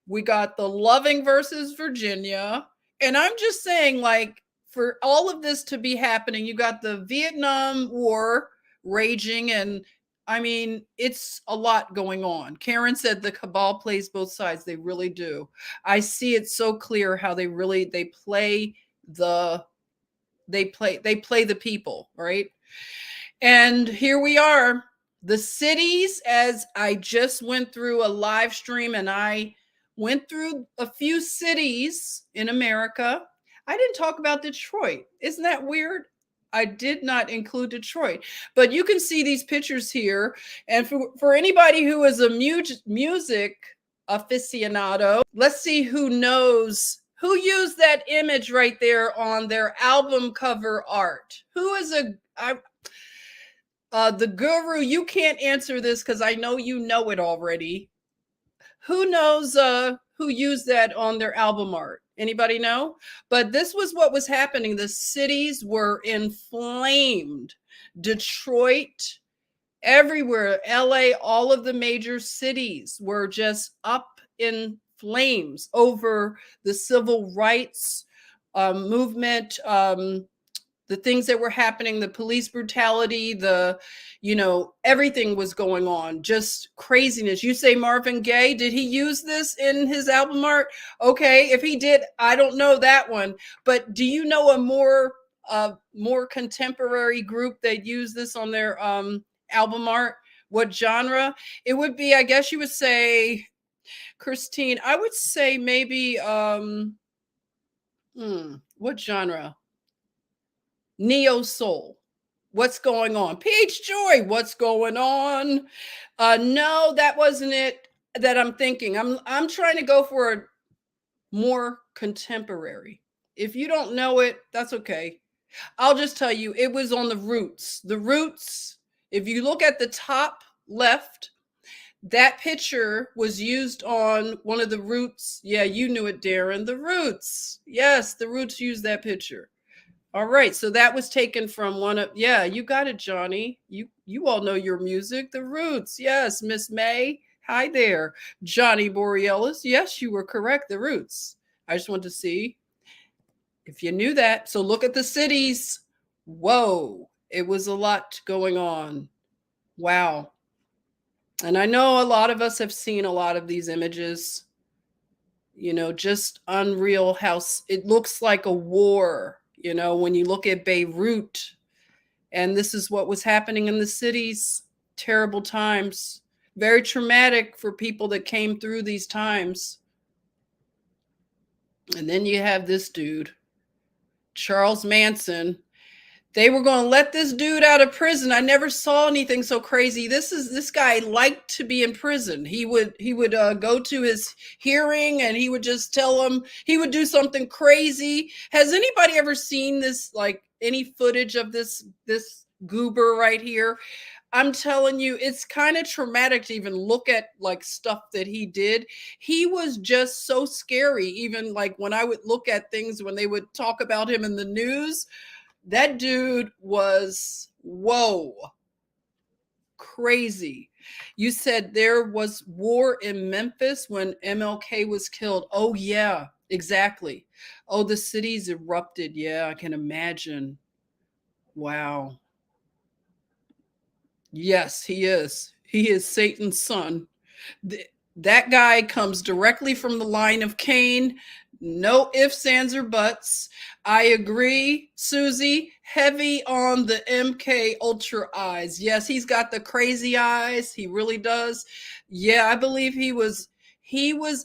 We got the Loving versus Virginia. And I'm just saying, like, for all of this to be happening, you got the Vietnam War raging. And I mean, it's a lot going on. Karen said the cabal plays both sides. They really do. I see it so clear how they play the people, right? And here we are. The cities, as I just went through a live stream and I went through a few cities in America. I didn't talk about Detroit. Isn't that weird? I did not include Detroit, but you can see these pictures here. And for anybody who is a music aficionado, let's see who knows who used that image right there on their album cover art. Who is the guru? You can't answer this because I know you know it already. Who knows who used that on their album art? Anybody know? But this was what was happening. The cities were inflamed. Detroit, everywhere, LA, all of the major cities were just up in flames over the civil rights movement, the things that were happening, the police brutality, everything was going on, just craziness. You say Marvin Gaye, did he use this in his album art? Okay, if he did, I don't know that one. But do you know a more contemporary group that used this on their album art? What genre? It would be, I guess you would say, Christine, I would say maybe what genre? Neo soul. What's going on? PH Joy, what's going on? No, that wasn't it that I'm thinking. I'm trying to go for a more contemporary. If you don't know it, that's okay. I'll just tell you, it was on the Roots. The Roots, if you look at the top left, that picture was used on one of the Roots. Yeah, you knew it, Darren. The Roots. Yes, the Roots used that picture. All right, so that was taken from one of, yeah, you got it, Johnny. You all know your music, The Roots. Yes, Miss May. Hi there. Johnny Borealis. Yes, you were correct, The Roots. I just want to see if you knew that. So look at the cities. Whoa, it was a lot going on. Wow. And I know a lot of us have seen a lot of these images. Just unreal how it looks like a war, when you look at Beirut, and this is what was happening in the cities. Terrible times, very traumatic for people that came through these times. And then you have this dude, Charles Manson. They were going to let this dude out of prison. I never saw anything so crazy. This guy liked to be in prison. He would go to his hearing, and he would just tell him he would do something crazy. Has anybody ever seen this, like any footage of this goober right here? I'm telling you, it's kind of traumatic to even look at like stuff that he did. He was just so scary. Even like when I would look at things, when they would talk about him in the news, that dude was, whoa, crazy. You said there was war in Memphis when MLK was killed. Oh, yeah, exactly. Oh, the city's erupted. Yeah, I can imagine. Wow. Yes, he is. He is Satan's son. That guy comes directly from the line of Cain. No ifs, ands, or buts. I agree, Susie. Heavy on the MK Ultra eyes. Yes, he's got the crazy eyes. He really does. Yeah, I believe he was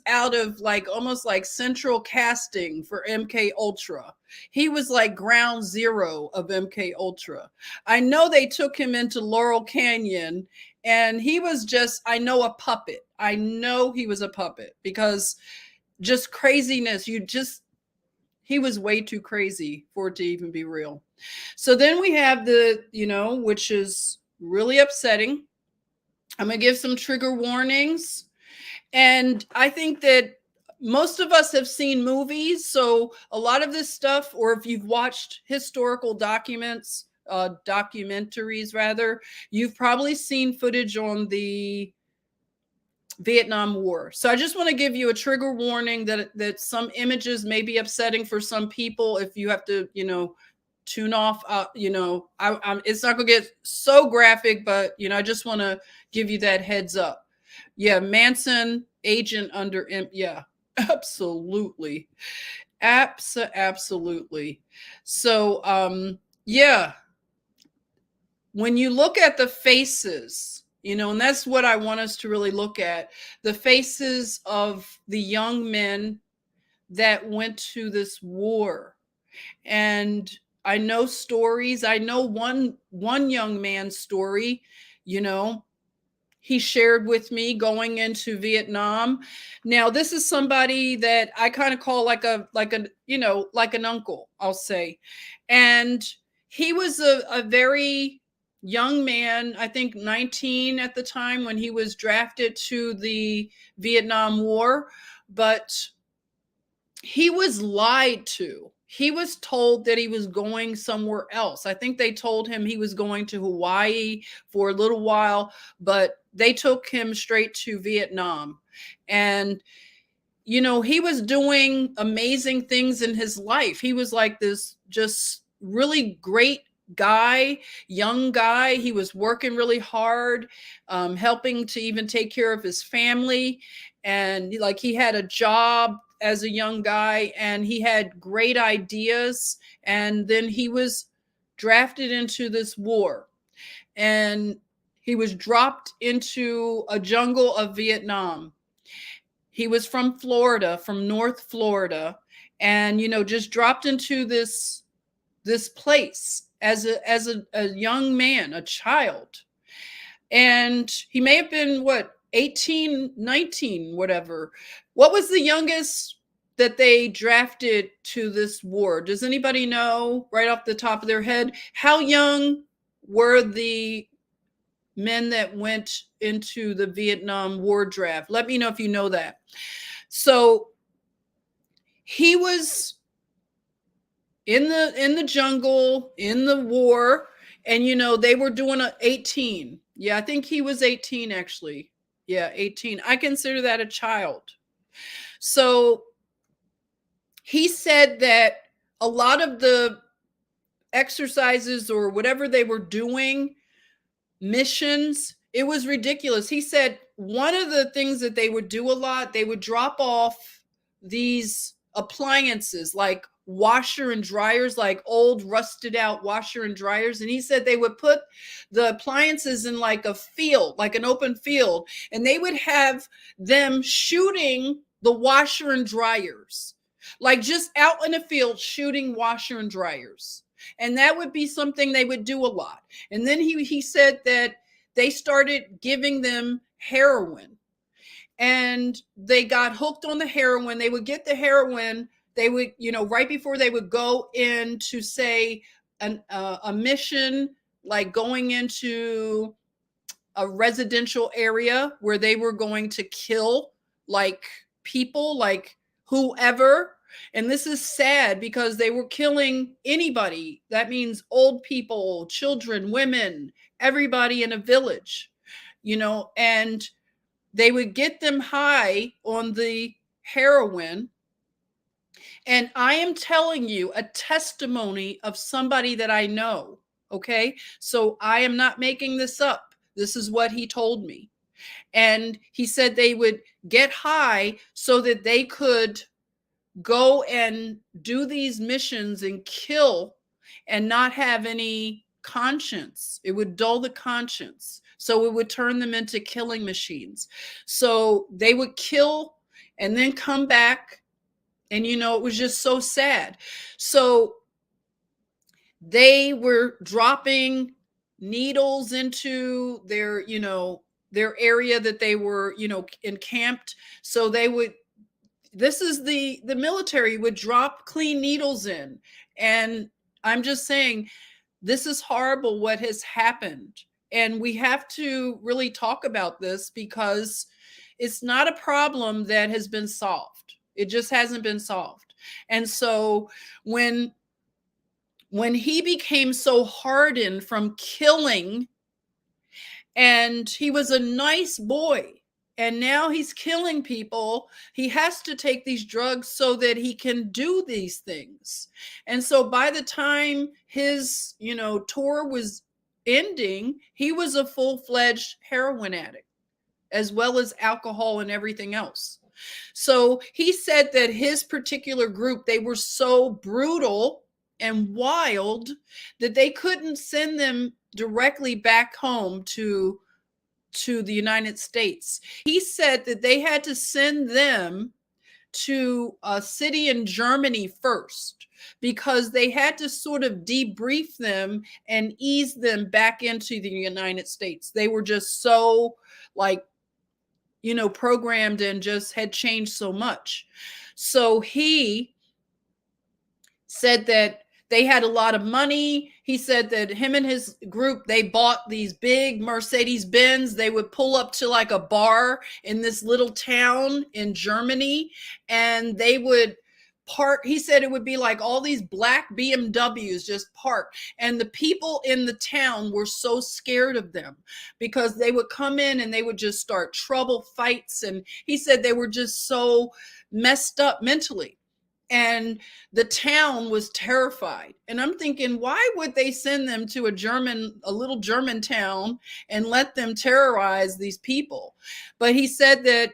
out of like almost like central casting for MK Ultra. He was like ground zero of MK Ultra. I know they took him into Laurel Canyon, and he was just, I know, a puppet. I know he was a puppet because just craziness. He was way too crazy for it to even be real. So then we have which is really upsetting. I'm going to give some trigger warnings. And I think that most of us have seen movies. So a lot of this stuff, or if you've watched historical documentaries rather, you've probably seen footage on the Vietnam War. So I just want to give you a trigger warning that some images may be upsetting for some people. If you have to, tune off, it's not going to get so graphic, but, I just want to give you that heads up. Yeah, Manson, agent under, yeah, absolutely. Absolutely. So, yeah, when you look at the faces, and that's what I want us to really look at, the faces of the young men that went to this war. And I know stories. I know one young man's story, he shared with me going into Vietnam. Now, this is somebody that I kind of call like an uncle, I'll say. And he was a very young man, I think 19 at the time when he was drafted to the Vietnam War, but he was lied to. He was told that he was going somewhere else. I think they told him he was going to Hawaii for a little while, but they took him straight to Vietnam. And, he was doing amazing things in his life. He was like this just really great guy, young guy. He was working really hard, helping to even take care of his family. And like he had a job as a young guy, and he had great ideas. And then he was drafted into this war, and he was dropped into a jungle of Vietnam. He was from Florida, from North Florida, and just dropped into this place as a young man, a child. And he may have been 18, 19, whatever. What was the youngest that they drafted to this war? Does anybody know right off the top of their head? How young were the men that went into the Vietnam War draft? Let me know if you know that. So he was in the jungle, in the war, and they were doing 18. Yeah, I think he was 18 actually. Yeah, 18. I consider that a child. So he said that a lot of the exercises or whatever they were doing, missions, it was ridiculous. He said one of the things that they would do a lot, they would drop off these appliances like washer and dryers, like old rusted out washer and dryers. And he said they would put the appliances in like a field, like an open field, and they would have them shooting the washer and dryers, like just out in the field shooting washer and dryers. And that would be something they would do a lot. And then he said that they started giving them heroin, and they got hooked on the heroin. They would get the heroin. They would, right before they would go into, say, a mission, like going into a residential area where they were going to kill like people, like whoever. And this is sad because they were killing anybody. That means old people, children, women, everybody in a village, and they would get them high on the heroin. And I am telling you a testimony of somebody that I know. Okay. So I am not making this up. This is what he told me. And he said they would get high so that they could go and do these missions and kill and not have any conscience. It would dull the conscience. So it would turn them into killing machines. So they would kill and then come back. And, it was just so sad. So they were dropping needles into their, their area that they were, encamped. So they would, this is the military would drop clean needles in. And I'm just saying, this is horrible what has happened. And we have to really talk about this because it's not a problem that has been solved. It just hasn't been solved. And so when he became so hardened from killing, and he was a nice boy, and now he's killing people, he has to take these drugs so that he can do these things. And so by the time his, tour was ending, he was a full-fledged heroin addict, as well as alcohol and everything else. So he said that his particular group, they were so brutal and wild that they couldn't send them directly back home to the United States. He said that they had to send them to a city in Germany first, because they had to sort of debrief them and ease them back into the United States. They were just so programmed and just had changed so much. So he said that they had a lot of money. He said that him and his group, they bought these big Mercedes Benz. They would pull up to like a bar in this little town in Germany, and they would park. He said it would be like all these black BMWs just parked. And the people in the town were so scared of them because they would come in and they would just start trouble, fights. And he said they were just so messed up mentally. And the town was terrified. And I'm thinking, why would they send them to a little German town and let them terrorize these people? But he said that,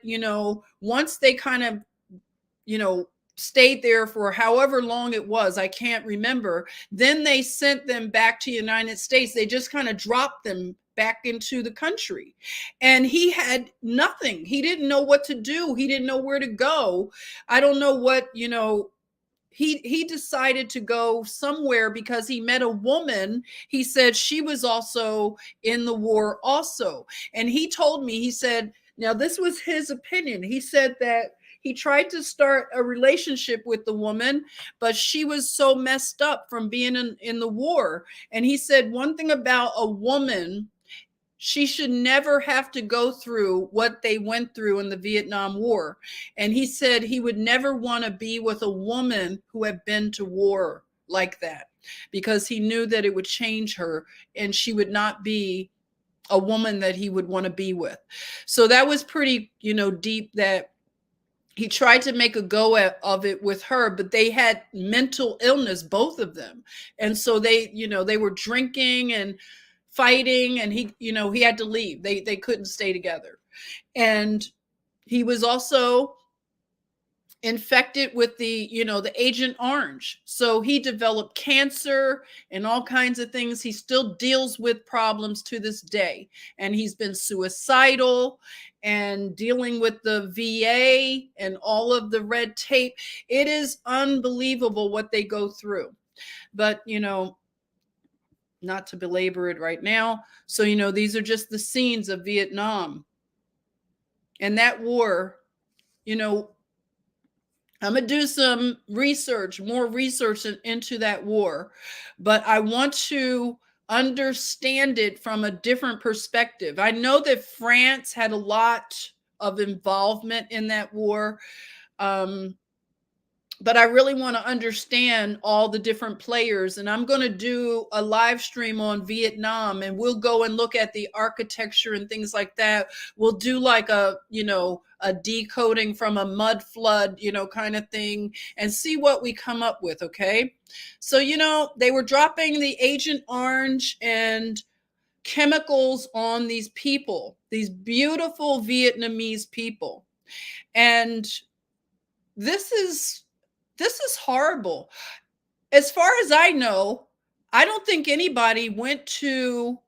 once they kind of, stayed there for however long it was, I can't remember, then they sent them back to the United States. They just kind of dropped them back into the country. And he had nothing. He didn't know what to do. He didn't know where to go. I don't know what, he decided to go somewhere because he met a woman. He said she was also in the war also. And he told me, he said, now this was his opinion. He said that he tried to start a relationship with the woman, but she was so messed up from being in the war. And he said one thing about a woman, she should never have to go through what they went through in the Vietnam War. And he said he would never want to be with a woman who had been to war like that, because he knew that it would change her and she would not be a woman that he would want to be with. So that was pretty, deep, that he tried to make a go of it with her, but they had mental illness, both of them. And so they were drinking and fighting, and he had to leave. They couldn't stay together. And he was also infected with the Agent Orange. So he developed cancer and all kinds of things. He still deals with problems to this day. And he's been suicidal and dealing with the VA and all of the red tape. It is unbelievable what they go through. But, not to belabor it right now. So, these are just the scenes of Vietnam. And that war, I'm going to do some more research into that war, but I want to understand it from a different perspective. I know that France had a lot of involvement in that war, but I really want to understand all the different players. And I'm going to do a live stream on Vietnam, and we'll go and look at the architecture and things like that. We'll do like a decoding from a mud flood, kind of thing, and see what we come up with. Okay. So, they were dropping the Agent Orange and chemicals on these people, these beautiful Vietnamese people. And this is horrible. As far as I know, I don't think anybody went to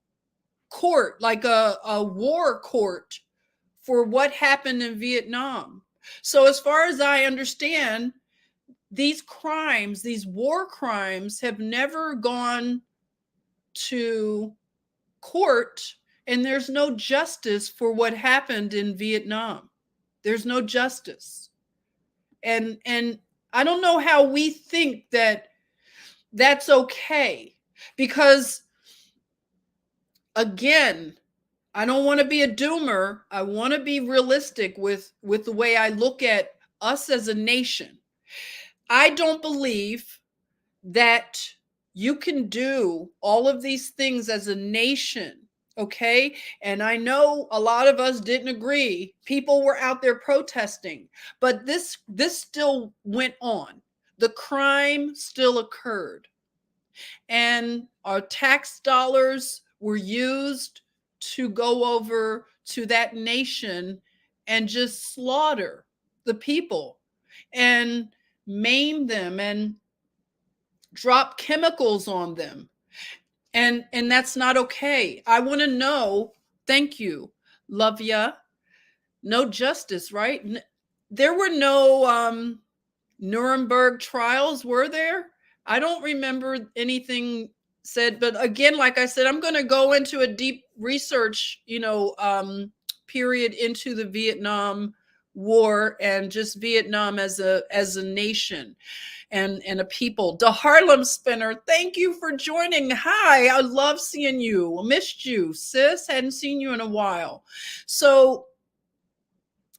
court, like a war court, for what happened in Vietnam. So as far as I understand, these crimes, these war crimes, have never gone to court, and there's no justice for what happened in Vietnam. There's no justice. And I don't know how we think that that's okay, because again, I don't want to be a doomer. I want to be realistic with the way I look at us as a nation. I don't believe that you can do all of these things as a nation. Okay. And I know a lot of us didn't agree. People were out there protesting, but this still went on. The crime still occurred. And our tax dollars were used to go over to that nation and just slaughter the people and maim them and drop chemicals on them. And that's not okay. I want to know, thank you, love ya. No justice, right? There were no Nuremberg trials, were there? I don't remember anything said, but again, like I said, I'm going to go into a deep research, period into the Vietnam War and just Vietnam as a nation and a people. The Harlem Spinner, thank you for joining. Hi, I love seeing you. I missed you, sis. Hadn't seen you in a while. So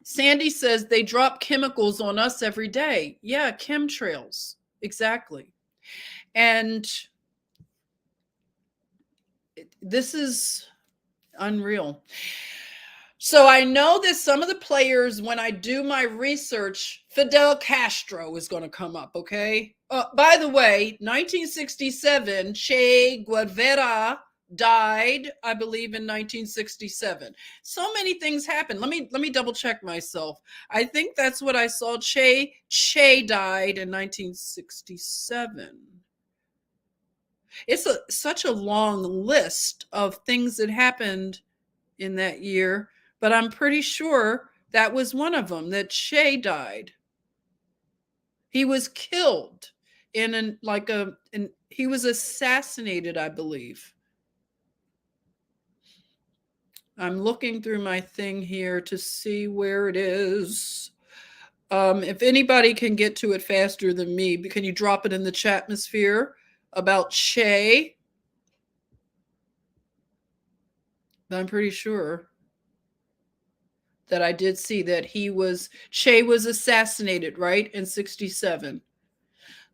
Sandy says they drop chemicals on us every day. Yeah, chemtrails. Exactly. And this is unreal. So I know that some of the players, when I do my research, Fidel Castro is going to come up, okay? By the way, 1967, Che Guevara died, I believe, in 1967. So many things happened. Let me double check myself. I think that's what I saw. Che died in 1967. It's such a long list of things that happened in that year, but I'm pretty sure that was one of them, that Che died. He was killed he was assassinated, I believe. I'm looking through my thing here to see where it is. If anybody can get to it faster than me, can you drop it in the chatmosphere about Che? I'm pretty sure that I did see that Che was assassinated, right, in 67.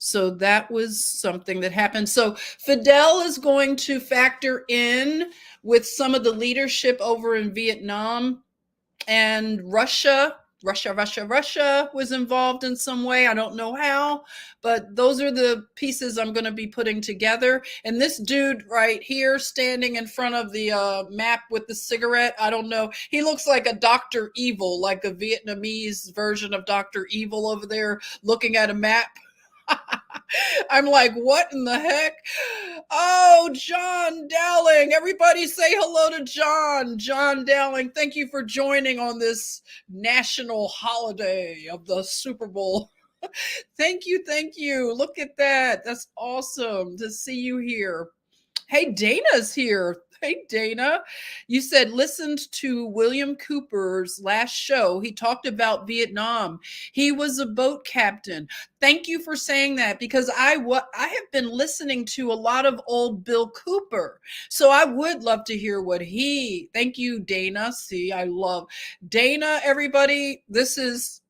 So that was something that happened. So Fidel is going to factor in with some of the leadership over in Vietnam and Russia. Russia was involved in some way. I don't know how, but those are the pieces I'm going to be putting together. And this dude right here standing in front of the map with the cigarette, I don't know. He looks like a Dr. Evil, like a Vietnamese version of Dr. Evil over there looking at a map. I'm like, what in the heck? Oh, John Dowling. Everybody say hello to John. John Dowling, thank you for joining on this national holiday of the Super Bowl. Thank you. Thank you. Look at that. That's awesome to see you here. Hey, Dana's here. Hey, Dana. You said listened to William Cooper's last show. He talked about Vietnam. He was a boat captain. Thank you for saying that, because I have been listening to a lot of old Bill Cooper. So I would love to hear what he. Thank you, Dana. See, I love Dana, everybody. This is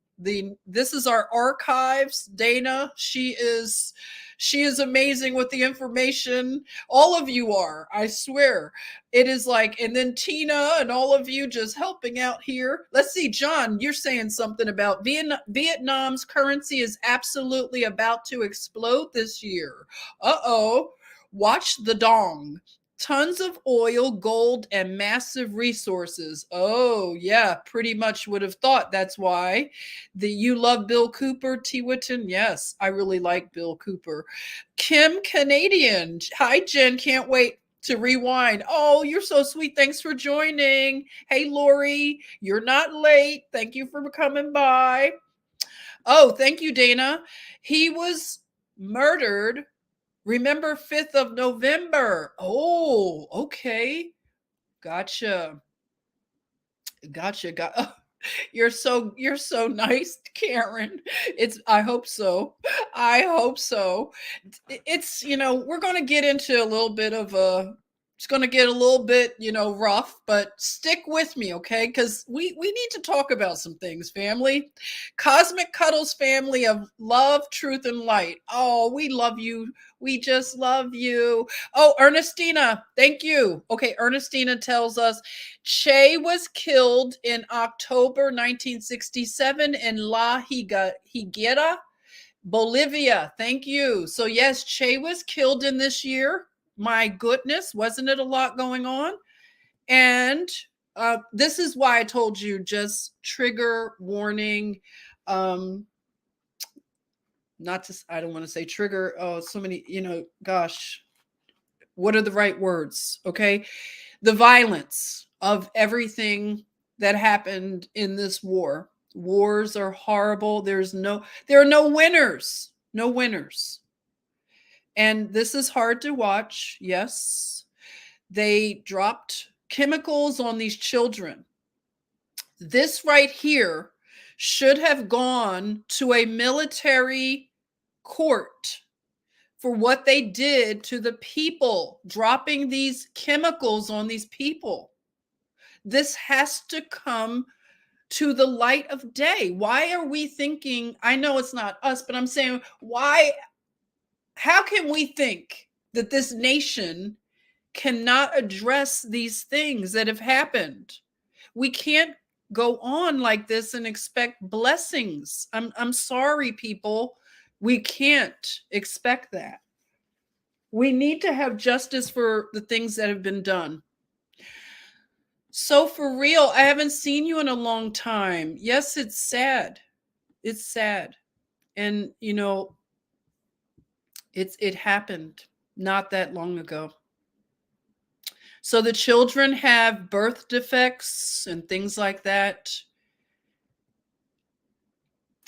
our archives. Dana, she is amazing with the information. All of you are, I swear. It is like, and then Tina and all of you just helping out here. Let's see, John, you're saying something about Vietnam's currency is absolutely about to explode this year. Uh-oh. Watch the dong. Tons of oil, gold, and massive resources. Oh, yeah, pretty much would have thought that's why. You love Bill Cooper, T. Witten? Yes, I really like Bill Cooper. Kim Canadian. Hi, Jen. Can't wait to rewind. Oh, you're so sweet. Thanks for joining. Hey, Lori, you're not late. Thank you for coming by. Oh, thank you, Dana. He was murdered. Remember 5th of November. Oh, okay. Gotcha. Oh, you're so nice, Karen. I hope so. It's, we're going to get into a little bit of it's going to get a little bit, rough, but stick with me, okay? Because we need to talk about some things, family. Cosmic Cuddles family of love, truth, and light. Oh, we love you. We just love you. Oh, Ernestina, thank you. Okay, Ernestina tells us Che was killed in October 1967 in La Higuera, Bolivia. Thank you. So yes, Che was killed in this year. My goodness, wasn't it a lot going on? And this is why I told you, just trigger warning. Not to, I don't want to say trigger. Oh, so many, gosh, what are the right words? Okay. The violence of everything that happened in this war. Wars are horrible. There are no winners. No winners. And this is hard to watch. Yes. They dropped chemicals on these children. This right here should have gone to a military court for what they did to the people, dropping these chemicals on these people. This has to come to the light of day. Why are we thinking, I know it's not us, but I'm saying, how can we think that this nation cannot address these things that have happened? We can't go on like this and expect blessings. I'm sorry, people. We can't expect that. We need to have justice for the things that have been done. So for real, I haven't seen you in a long time. Yes, it's sad. It's sad. And it happened not that long ago. So the children have birth defects and things like that.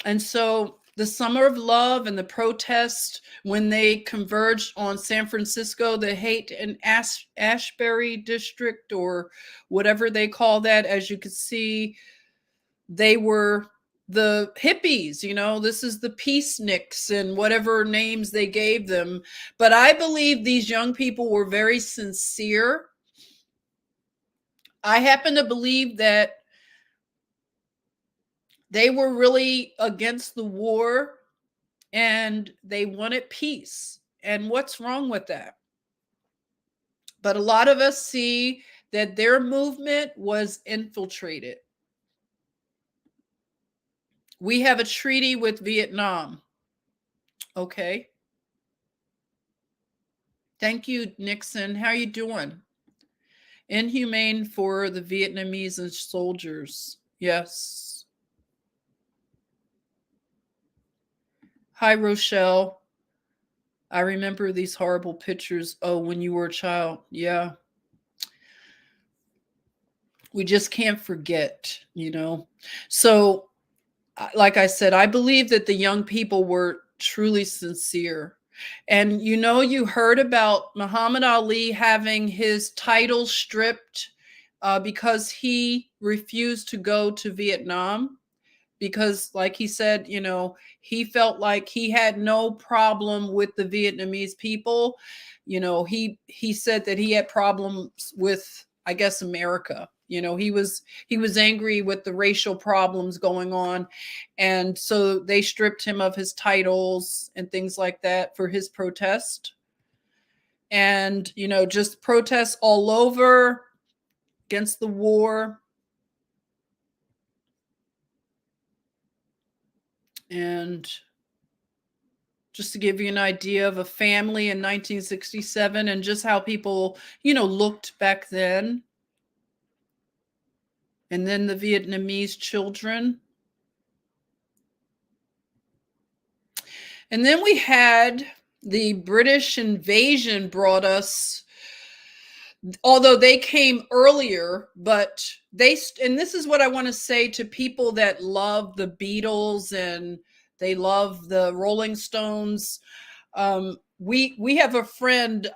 And so the Summer of Love and the protest, when they converged on San Francisco, the Haight and Ashbury district, or whatever they call that, as you could see, they were the hippies, this is the peaceniks and whatever names they gave them. But I believe these young people were very sincere. I happen to believe that they were really against the war and they wanted peace. And what's wrong with that? But a lot of us see that their movement was infiltrated. We have a treaty with Vietnam. Okay. Thank you, Nixon. How are you doing? Inhumane for the Vietnamese and soldiers. Yes. Hi, Rochelle. I remember these horrible pictures. Oh, when you were a child. Yeah. We just can't forget, So, like I said, I believe that the young people were truly sincere. And you heard about Muhammad Ali having his title stripped because he refused to go to Vietnam. Because, like he said, he felt like he had no problem with the Vietnamese people. He said that he had problems with, I guess, America. He was angry with the racial problems going on, and so they stripped him of his titles and things like that for his protest. And just protests all over against the war. And just to give you an idea of a family in 1967 and just how people, looked back then. And then the Vietnamese children. And then we had the British invasion brought us, although they came earlier, but and this is what I want to say to people that love the Beatles and they love the Rolling Stones. We have a friend,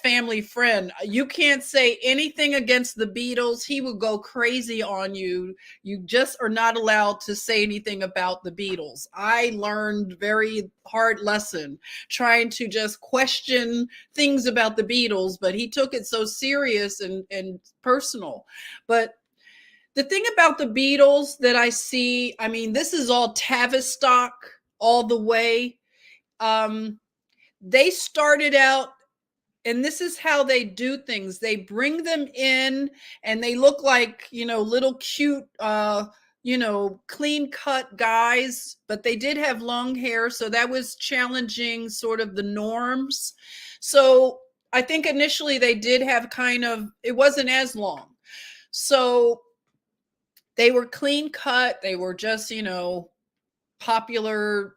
family friend. You can't say anything against the Beatles. He will go crazy on you. You just are not allowed to say anything about the Beatles. I learned very hard lesson trying to just question things about the Beatles, but he took it so serious and personal. But the thing about the Beatles that I see, I mean, this is all Tavistock all the way. They started out, and this is how they do things. They bring them in and they look like, little cute, clean cut guys, but they did have long hair. So that was challenging sort of the norms. So I think initially they did have it wasn't as long. So they were clean cut. They were just, popular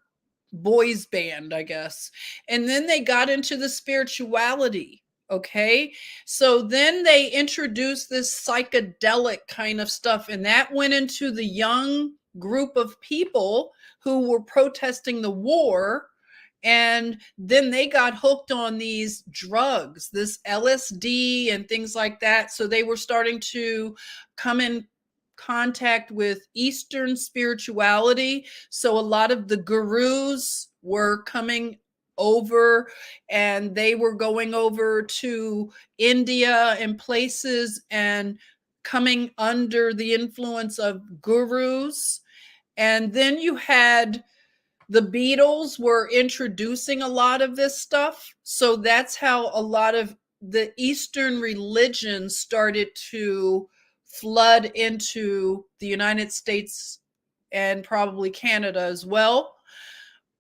boys band, I guess. And then they got into the spirituality. Okay. So then they introduced this psychedelic kind of stuff, and that went into the young group of people who were protesting the war. And then they got hooked on these drugs, this LSD and things like that. So they were starting to come in contact with Eastern spirituality. So a lot of the gurus were coming over, and they were going over to India and places and coming under the influence of gurus. And then you had the Beatles were introducing a lot of this stuff. So that's how a lot of the Eastern religions started to flood into the United States and probably Canada as well.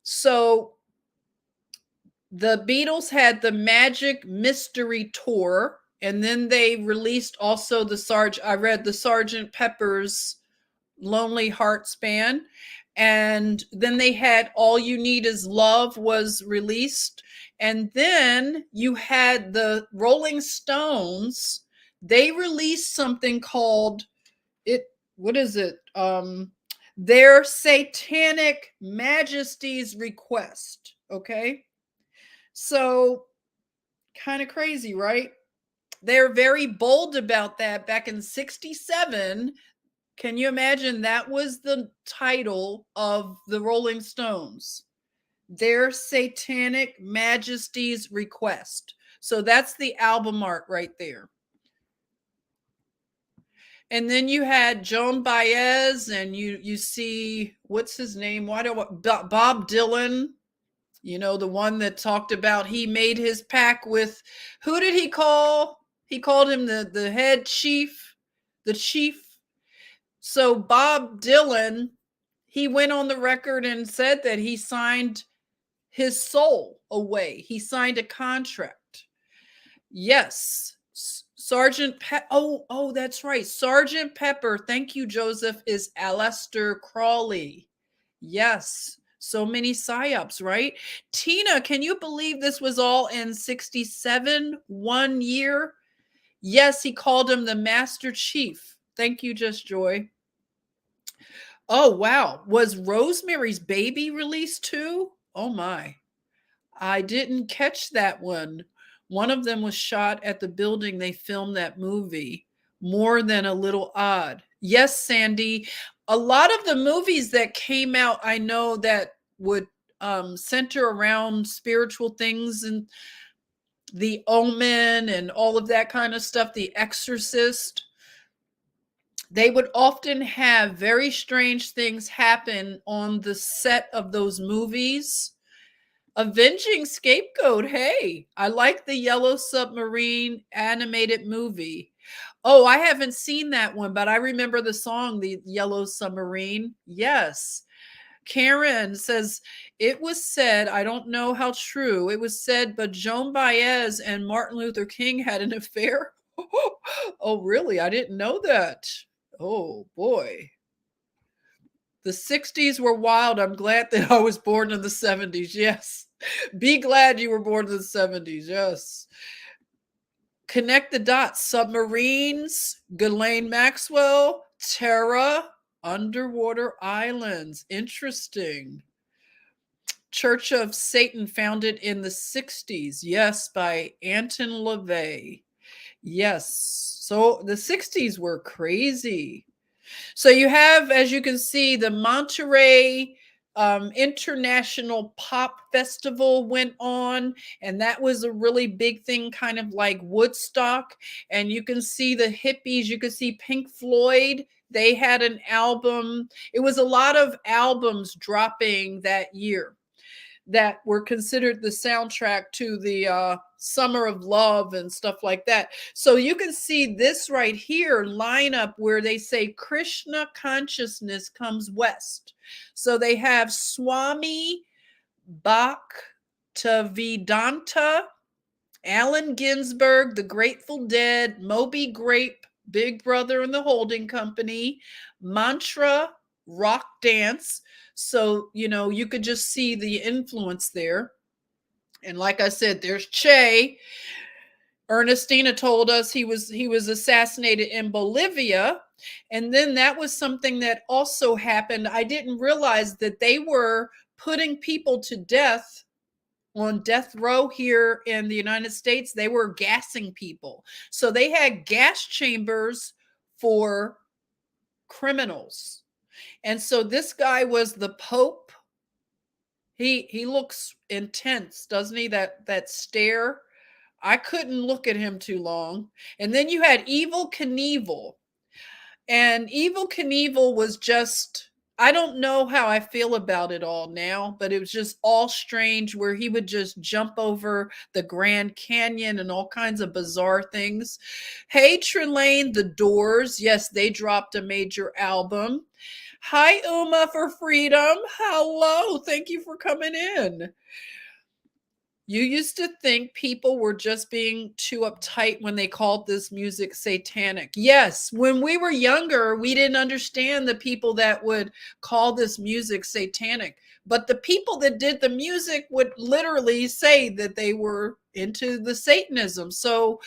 So the Beatles had the Magic Mystery Tour, and then they released also I read the Sgt. Pepper's Lonely Hearts Band. And then they had All You Need Is Love was released. And then you had the Rolling Stones. They released something called Their Satanic Majesty's Request. Okay. So kind of crazy, right? They're very bold about that back in 67. Can you imagine? That was the title of the Rolling Stones. Their Satanic Majesty's Request. So that's the album art right there. And then you had Joan Baez, and you see, what's his name? Bob Dylan, the one that talked about he made his pact with, who did he call? He called him the head chief, the chief. So Bob Dylan, he went on the record and said that he signed his soul away. He signed a contract. Yes. Sergeant oh, that's right. Sergeant Pepper, thank you, Joseph, is Aleister Crowley. Yes. So many psyops, right? Tina, can you believe this was all in 67, 1 year? Yes, he called him the Master Chief. Thank you, Just Joy. Oh, wow. Was Rosemary's Baby released too? Oh, my. I didn't catch that one. One of them was shot at the building they filmed that movie. More than a little odd. Yes, Sandy. A lot of the movies that came out, I know that would center around spiritual things and The Omen and all of that kind of stuff, The Exorcist. They would often have very strange things happen on the set of those movies. Avenging Scapegoat. Hey, I like the Yellow Submarine animated movie. Oh, I haven't seen that one, but I remember the song, The Yellow Submarine. Yes. Karen says, it was said, I don't know how true, it was said, but Joan Baez and Martin Luther King had an affair. Oh, really? I didn't know that. Oh, boy. The 60s were wild. I'm glad that I was born in the 70s. Yes. Be glad you were born in the 70s. Yes. Connect the dots. Submarines, Ghislaine Maxwell, Terra, underwater islands. Interesting. Church of Satan, founded in the 60s. Yes, by Anton LaVey. Yes. So the 60s were crazy. So you have, as you can see, the Monterey International Pop Festival went on, and that was a really big thing, kind of like Woodstock. And you can see the hippies, you can see Pink Floyd. They had an album. It was a lot of albums dropping that year that were considered the soundtrack to the Summer of Love and stuff like that. So you can see this right here line up where they say Krishna consciousness comes west. So they have Swami Bhaktivedanta, Allen Ginsberg, The Grateful Dead, Moby Grape, Big Brother and the Holding Company, Mantra, Rock Dance. So, you know, you could just see the influence there. And like I said, there's Che. Ernestina told us he was assassinated in Bolivia. And then that was something that also happened. I didn't realize that they were putting people to death on death row here in the United States. They were gassing people. So they had gas chambers for criminals. And so this guy was the Pope. He looks intense, doesn't he? That stare. I couldn't look at him too long. And then you had Evel Knievel. And Evel Knievel was just, I don't know how I feel about it all now, but it was just all strange, where he would just jump over the Grand Canyon and all kinds of bizarre things. Hey, Trelane, The Doors. Yes, they dropped a major album. Hi, Uma for Freedom. Hello. Thank you for coming in. You used to think people were just being too uptight when they called this music satanic. Yes, when we were younger, we didn't understand the people that would call this music satanic. But the people that did the music would literally say that they were into the Satanism. So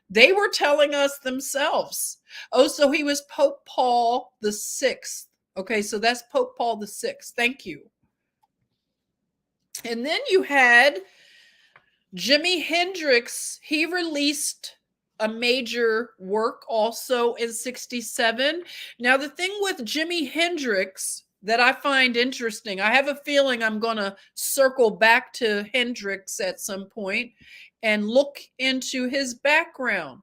they were telling us themselves. Oh, so he was Pope Paul the Sixth. Okay, so that's Pope Paul the Sixth. Thank you. And then you had Jimi Hendrix. He released a major work also in 67. Now, the thing with Jimi Hendrix that I find interesting, I have a feeling I'm going to circle back to Hendrix at some point and look into his background.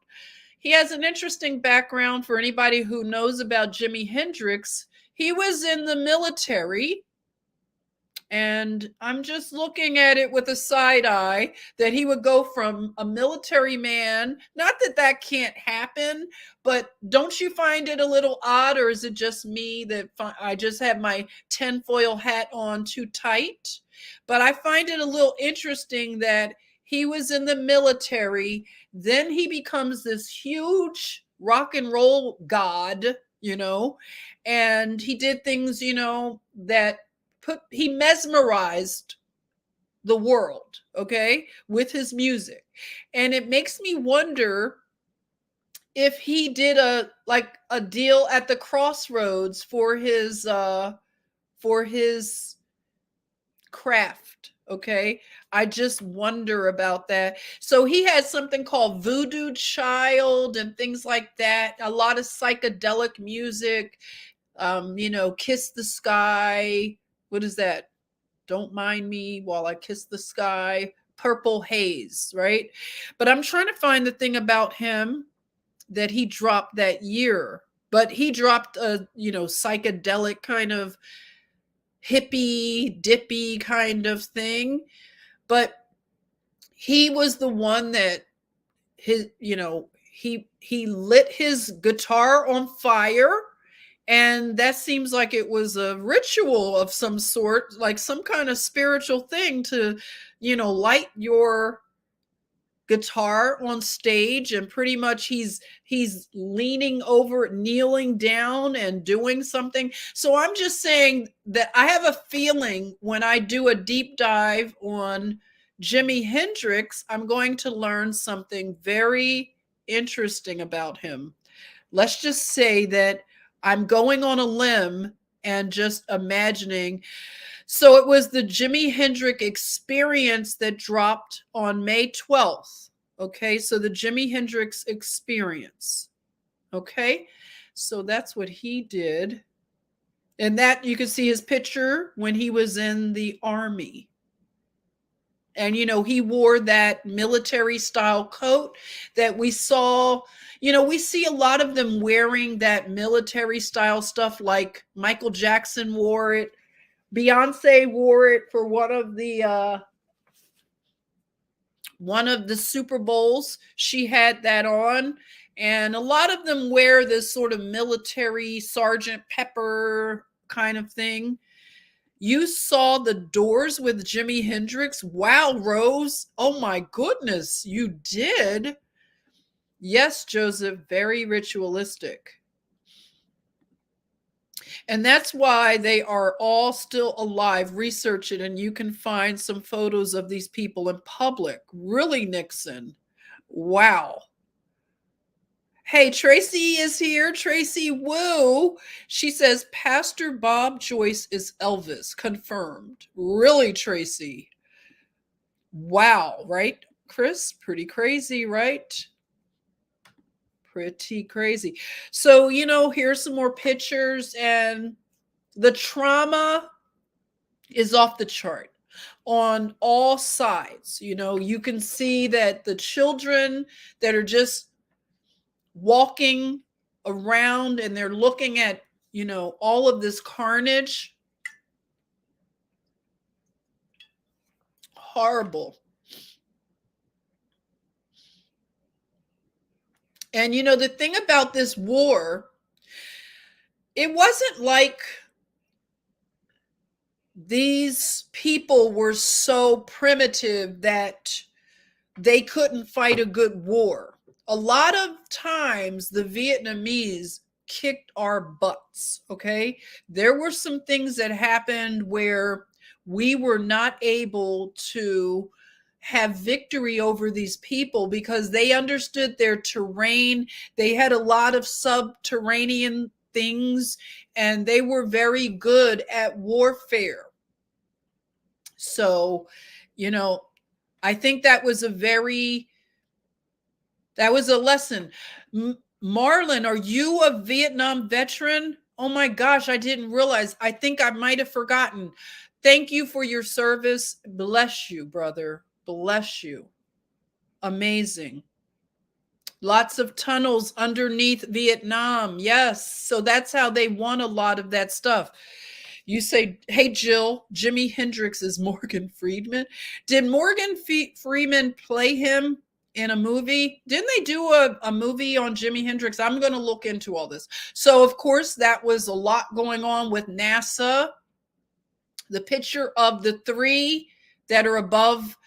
He has an interesting background. For anybody who knows about Jimi Hendrix, he was in the military, And I'm just looking at it with a side eye that he would go from a military man, not that that can't happen, but don't you find it a little odd, or is it just me that I just have my tinfoil hat on too tight? But I find it a little interesting that he was in the military, then he becomes this huge rock and roll god, and he did things, that he mesmerized the world, okay, with his music. And it makes me wonder if he did a deal at the crossroads for his craft, okay? I just wonder about that. So he had something called Voodoo Child and things like that, a lot of psychedelic music, Kiss the Sky. What is that? Don't Mind Me While I Kiss the Sky, Purple Haze, right? But I'm trying to find the thing about him that he dropped that year. But he dropped a, psychedelic kind of hippie, dippy kind of thing. But he was the one that he lit his guitar on fire, and that seems like it was a ritual of some sort, like some kind of spiritual thing to, light your guitar on stage. And pretty much he's leaning over, kneeling down and doing something. So I'm just saying that I have a feeling when I do a deep dive on Jimi Hendrix, I'm going to learn something very interesting about him. Let's just say that I'm going on a limb and just imagining. So it was the Jimi Hendrix Experience that dropped on May 12th. Okay, so the Jimi Hendrix Experience. Okay, so that's what he did. And that you can see his picture when he was in the army. And, he wore that military style coat that we saw. We see a lot of them wearing that military style stuff, like Michael Jackson wore it. Beyonce wore it for one of the Super Bowls. She had that on. And a lot of them wear this sort of military Sergeant Pepper kind of thing. You saw the Doors with Jimi Hendrix? Wow, Rose. Oh my goodness, you did? Yes, Joseph, very ritualistic. And that's why they are all still alive. Research it and you can find some photos of these people in public. Really, Nixon? Wow. Hey, Tracy is here. Tracy Woo. She says, Pastor Bob Joyce is Elvis. Confirmed. Really, Tracy? Wow, right, Chris? Pretty crazy, right? Pretty crazy. So, here's some more pictures, and the trauma is off the chart on all sides. You can see that the children that are just walking around and they're looking at, all of this carnage. Horrible. And, the thing about this war, it wasn't like these people were so primitive that they couldn't fight a good war. A lot of times the Vietnamese kicked our butts, okay? There were some things that happened where we were not able to have victory over these people because they understood their terrain. They had a lot of subterranean things and they were very good at warfare. So, I think that was a lesson. Marlon, are you a Vietnam veteran? Oh my gosh, I didn't realize. I think I might have forgotten. Thank you for your service. Bless you, brother. Bless you. Amazing. Lots of tunnels underneath Vietnam. Yes. So that's how they won a lot of that stuff. You say, hey, Jill, Jimi Hendrix is Morgan Freeman. Did Morgan Freeman play him in a movie? Didn't they do a movie on Jimi Hendrix? I'm going to look into all this. So, of course, that was a lot going on with NASA. The picture of the three that are above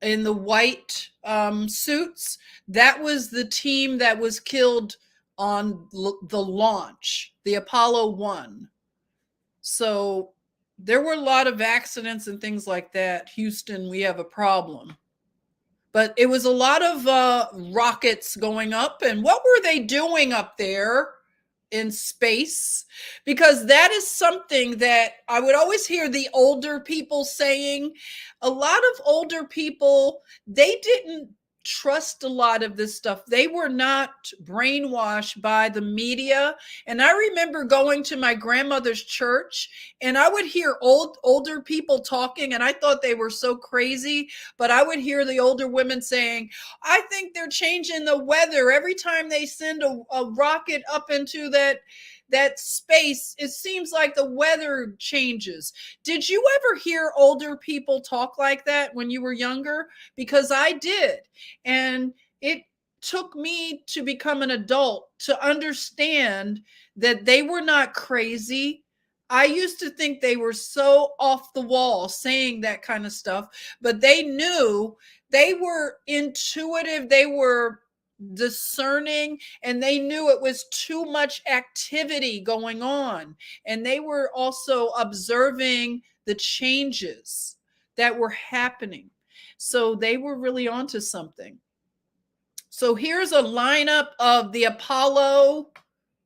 in the white suits, that was the team that was killed on the launch, the Apollo 1. So there were a lot of accidents and things like that. Houston, we have a problem. But it was a lot of rockets going up. And what were they doing up there in space? Because that is something that I would always hear the older people saying. A lot of older people, they didn't trust a lot of this stuff. They were not brainwashed by the media. And I remember going to my grandmother's church, and I would hear older people talking, and I thought they were so crazy, but I would hear the older women saying, I think they're changing the weather. Every time they send a rocket up into that space, it seems like the weather changes. Did you ever hear older people talk like that when you were younger? Because I did. And it took me to become an adult to understand that they were not crazy. I used to think they were so off the wall saying that kind of stuff, but they knew, they were intuitive, they were discerning, and they knew it was too much activity going on. And they were also observing the changes that were happening. So they were really onto something. So here's a lineup of the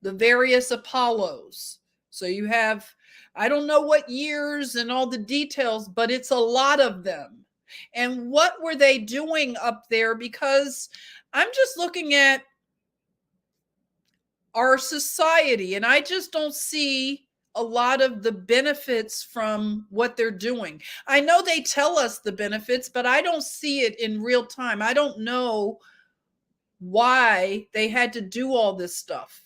various Apollos. So you have, I don't know what years and all the details, but it's a lot of them. And what were they doing up there? Because I'm just looking at our society, and I just don't see a lot of the benefits from what they're doing. I know they tell us the benefits, but I don't see it in real time. I don't know why they had to do all this stuff.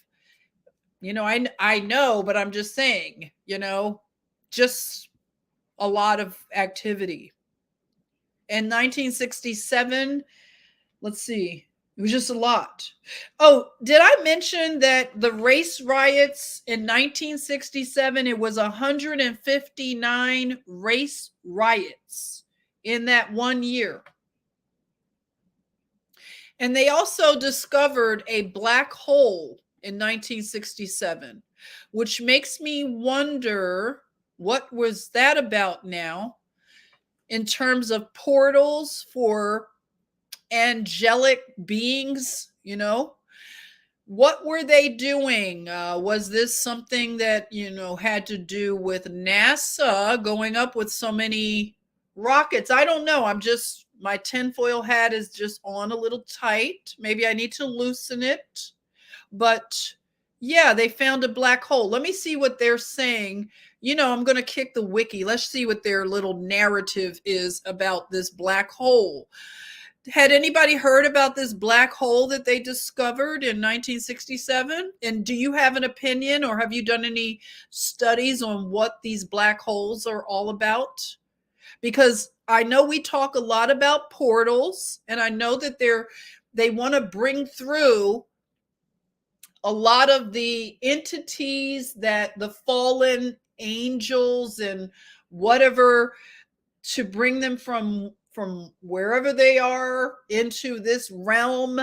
I know, but I'm just saying, just a lot of activity. In 1967, let's see, it was just a lot. Oh, did I mention that the race riots in 1967, it was 159 race riots in that one year. And they also discovered a black hole in 1967, which makes me wonder, what was that about now in terms of portals for angelic beings? What were they doing? Was this something that had to do with NASA going up with so many rockets? I don't know. My tinfoil hat is just on a little tight. Maybe I need to loosen it. But yeah, they found a black hole. Let me see what they're saying. I'm going to kick the wiki. Let's see what their little narrative is about this black hole. Had anybody heard about this black hole that they discovered in 1967? And do you have an opinion, or have you done any studies on what these black holes are all about? Because I know we talk a lot about portals, and I know that they want to bring through a lot of the entities, that the fallen angels and whatever, to bring them from wherever they are into this realm.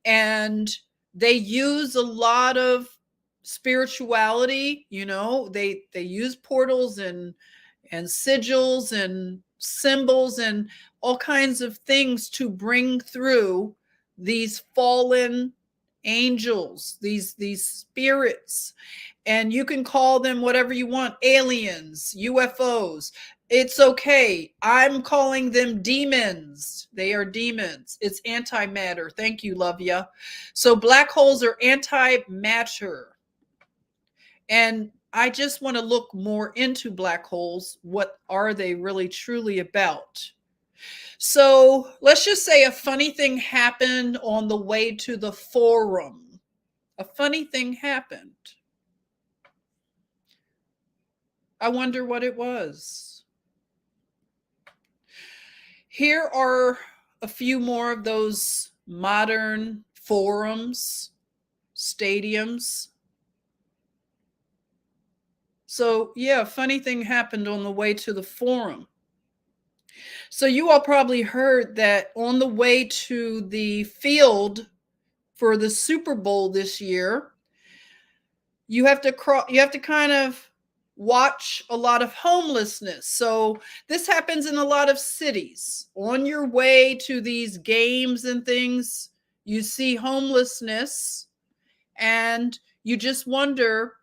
And they use a lot of spirituality. They use portals and sigils and symbols and all kinds of things to bring through these fallen angels, these spirits. And you can call them whatever you want, aliens, UFOs. It's okay. I'm calling them demons. They are demons. It's antimatter. Thank you, love ya. So black holes are antimatter. And I just want to look more into black holes. What are they really truly about? So let's just say a funny thing happened on the way to the forum. A funny thing happened. I wonder what it was. Here are a few more of those modern forums, stadiums. So, yeah, funny thing happened on the way to the forum. So, you all probably heard that on the way to the field for the Super Bowl this year, you have to kind of watch a lot of homelessness. So this happens in a lot of cities. On your way to these games and things, you see homelessness and you just wonder,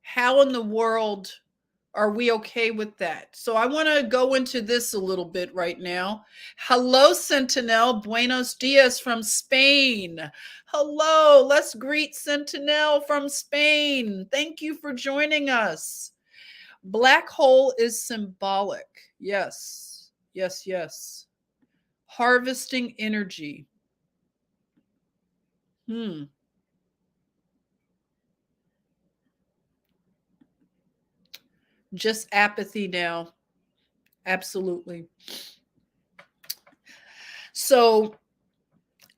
how in the world are we okay with that? So I want to go into this a little bit right now. Hello, Sentinel. Buenos dias from Spain. Hello. Let's greet Sentinel from Spain. Thank you for joining us. Black hole is symbolic. Yes. Yes, yes. Harvesting energy. Just apathy now. Absolutely. So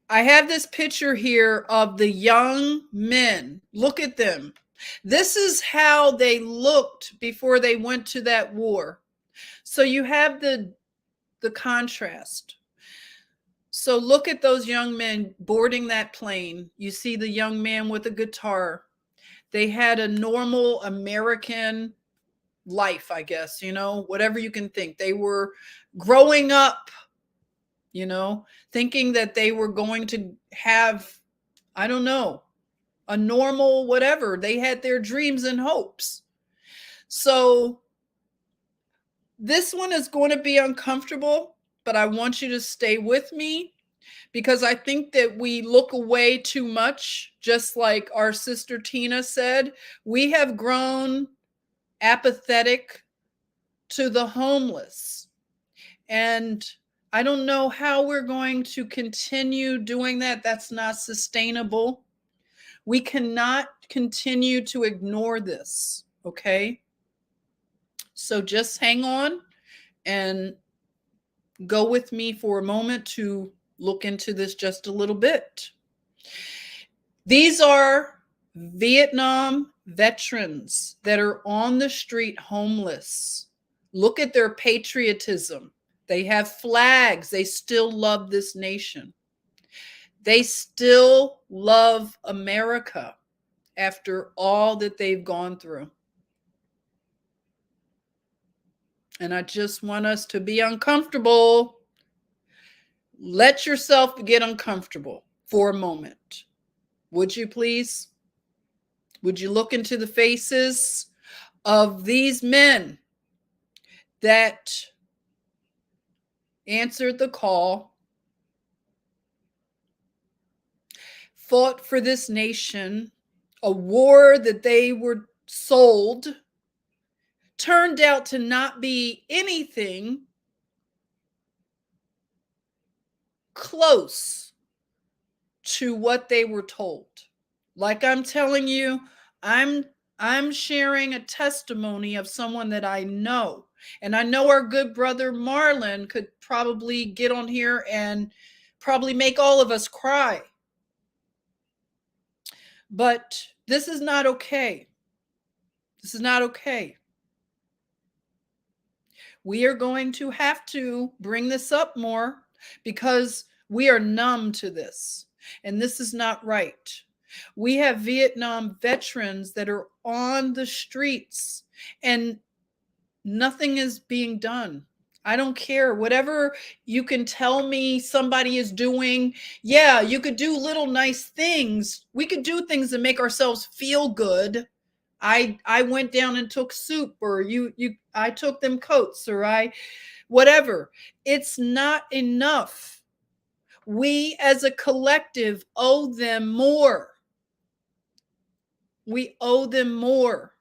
I have this picture here of the young men. Look at them. This is how they looked before they went to that war. So you have the contrast. So look at those young men boarding that plane. You see the young man with a guitar. They had a normal American life, I guess, whatever you can think. They were growing up, thinking that they were going to have, I don't know, a normal whatever. They had their dreams and hopes. So this one is going to be uncomfortable, but I want you to stay with me because I think that we look away too much. Just like our sister Tina said, we have grown apathetic to the homeless. And I don't know how we're going to continue doing that. That's not sustainable. We cannot continue to ignore this, okay? So just hang on and go with me for a moment to look into this just a little bit. These are Vietnam veterans that are on the street homeless. Look at their patriotism. They have flags. They still love this nation. They still love America after all that they've gone through. And I just want us to be uncomfortable. Let yourself get uncomfortable for a moment. Would you please? Would you look into the faces of these men that answered the call, fought for this nation, a war that they were sold, turned out to not be anything close to what they were told. Like I'm telling you, I'm sharing a testimony of someone that I know. And I know our good brother Marlon could probably get on here and probably make all of us cry. But this is not okay. This is not okay. We are going to have to bring this up more because we are numb to this. And this is not right. We have Vietnam veterans that are on the streets and nothing is being done. I don't care. Whatever you can tell me somebody is doing, yeah, you could do little nice things. We could do things that make ourselves feel good. I went down and took soup, or I took them coats, or whatever. It's not enough. We as a collective owe them more. We owe them more.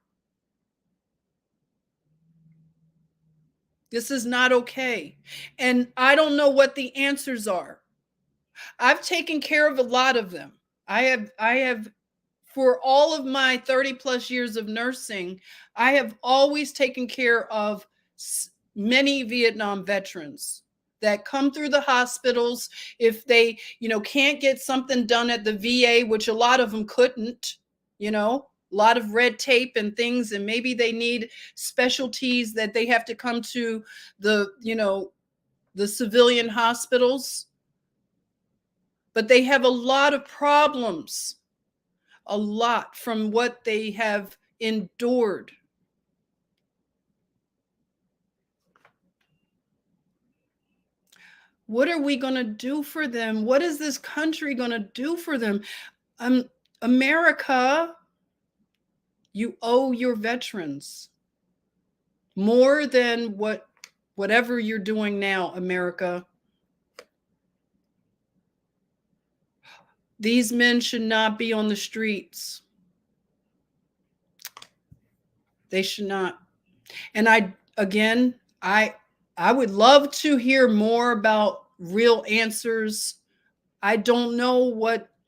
This is not okay. And I don't know what the answers are. I've taken care of a lot of them. I have for all of my 30 plus years of nursing, I have always taken care of many Vietnam veterans that come through the hospitals. If they, can't get something done at the VA, which a lot of them couldn't, a lot of red tape and things, and maybe they need specialties that they have to come to the civilian hospitals. But they have a lot of problems, a lot from what they have endured. What are we going to do for them? What is this country going to do for them? America, you owe your veterans more than whatever you're doing now, America. These men should not be on the streets. They should not. And I would love to hear more about real answers. I don't know.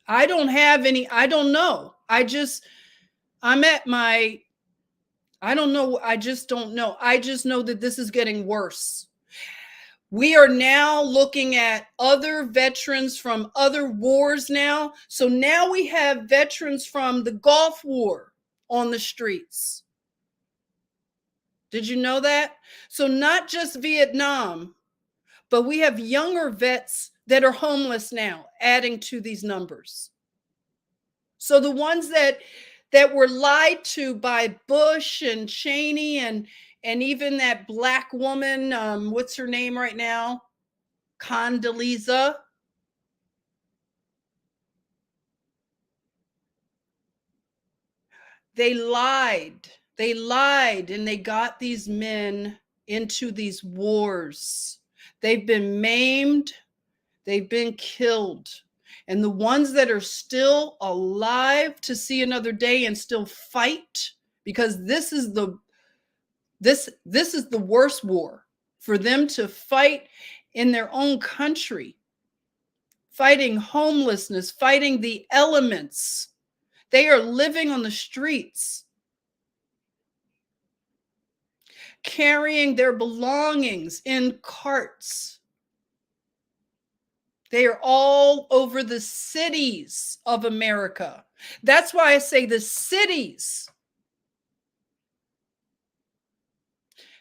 I don't know. I don't know. I just don't know. I just know that this is getting worse. We are now looking at other veterans from other wars now. So now we have veterans from the Gulf War on the streets. Did you know that? So not just Vietnam, but we have younger vets that are homeless now, adding to these numbers. So the ones that were lied to by Bush and Cheney and even that black woman, what's her name right now? Condoleezza. They lied. They lied, and they got these men into these wars. They've been maimed. They've been killed. And the ones that are still alive to see another day and still fight, because this is the worst war, for them to fight in their own country, fighting homelessness, fighting the elements. They are living on the streets, carrying their belongings in carts. They are all over the cities of America. That's why I say the cities.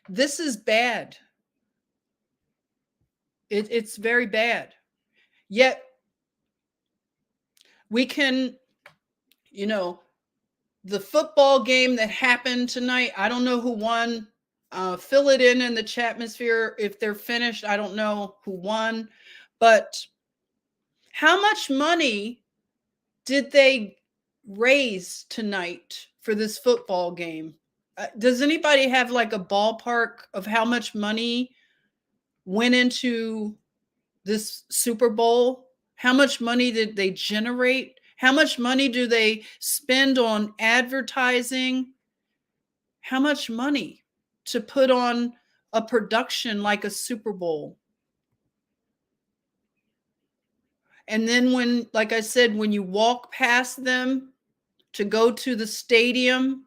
This is bad. It's very bad. Yet we can, the football game that happened tonight, I don't know who won. Fill it in the chatmosphere if they're finished. I don't know who won, but how much money did they raise tonight for this football game? Does anybody have like a ballpark of how much money went into this Super Bowl? How much money did they generate? How much money do they spend on advertising? How much money to put on a production like a Super Bowl? And then when, like I said, when you walk past them to go to the stadium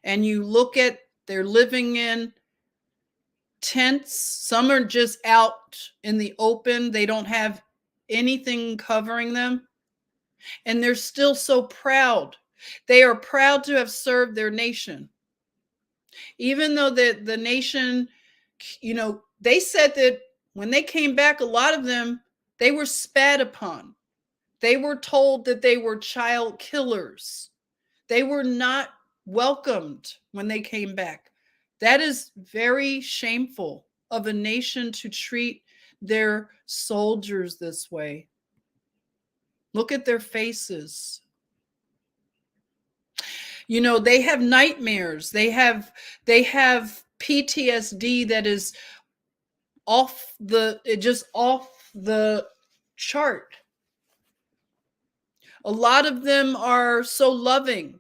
and you look at, they're living in tents. Some are just out in the open. They don't have anything covering them. And they're still so proud. They are proud to have served their nation. Even though the nation, they said that when they came back, a lot of them, they were spat upon. They were told that they were child killers. They were not welcomed when they came back. That is very shameful of a nation to treat their soldiers this way. Look at their faces. They have nightmares. They have PTSD that is off the chart. A lot of them are so loving.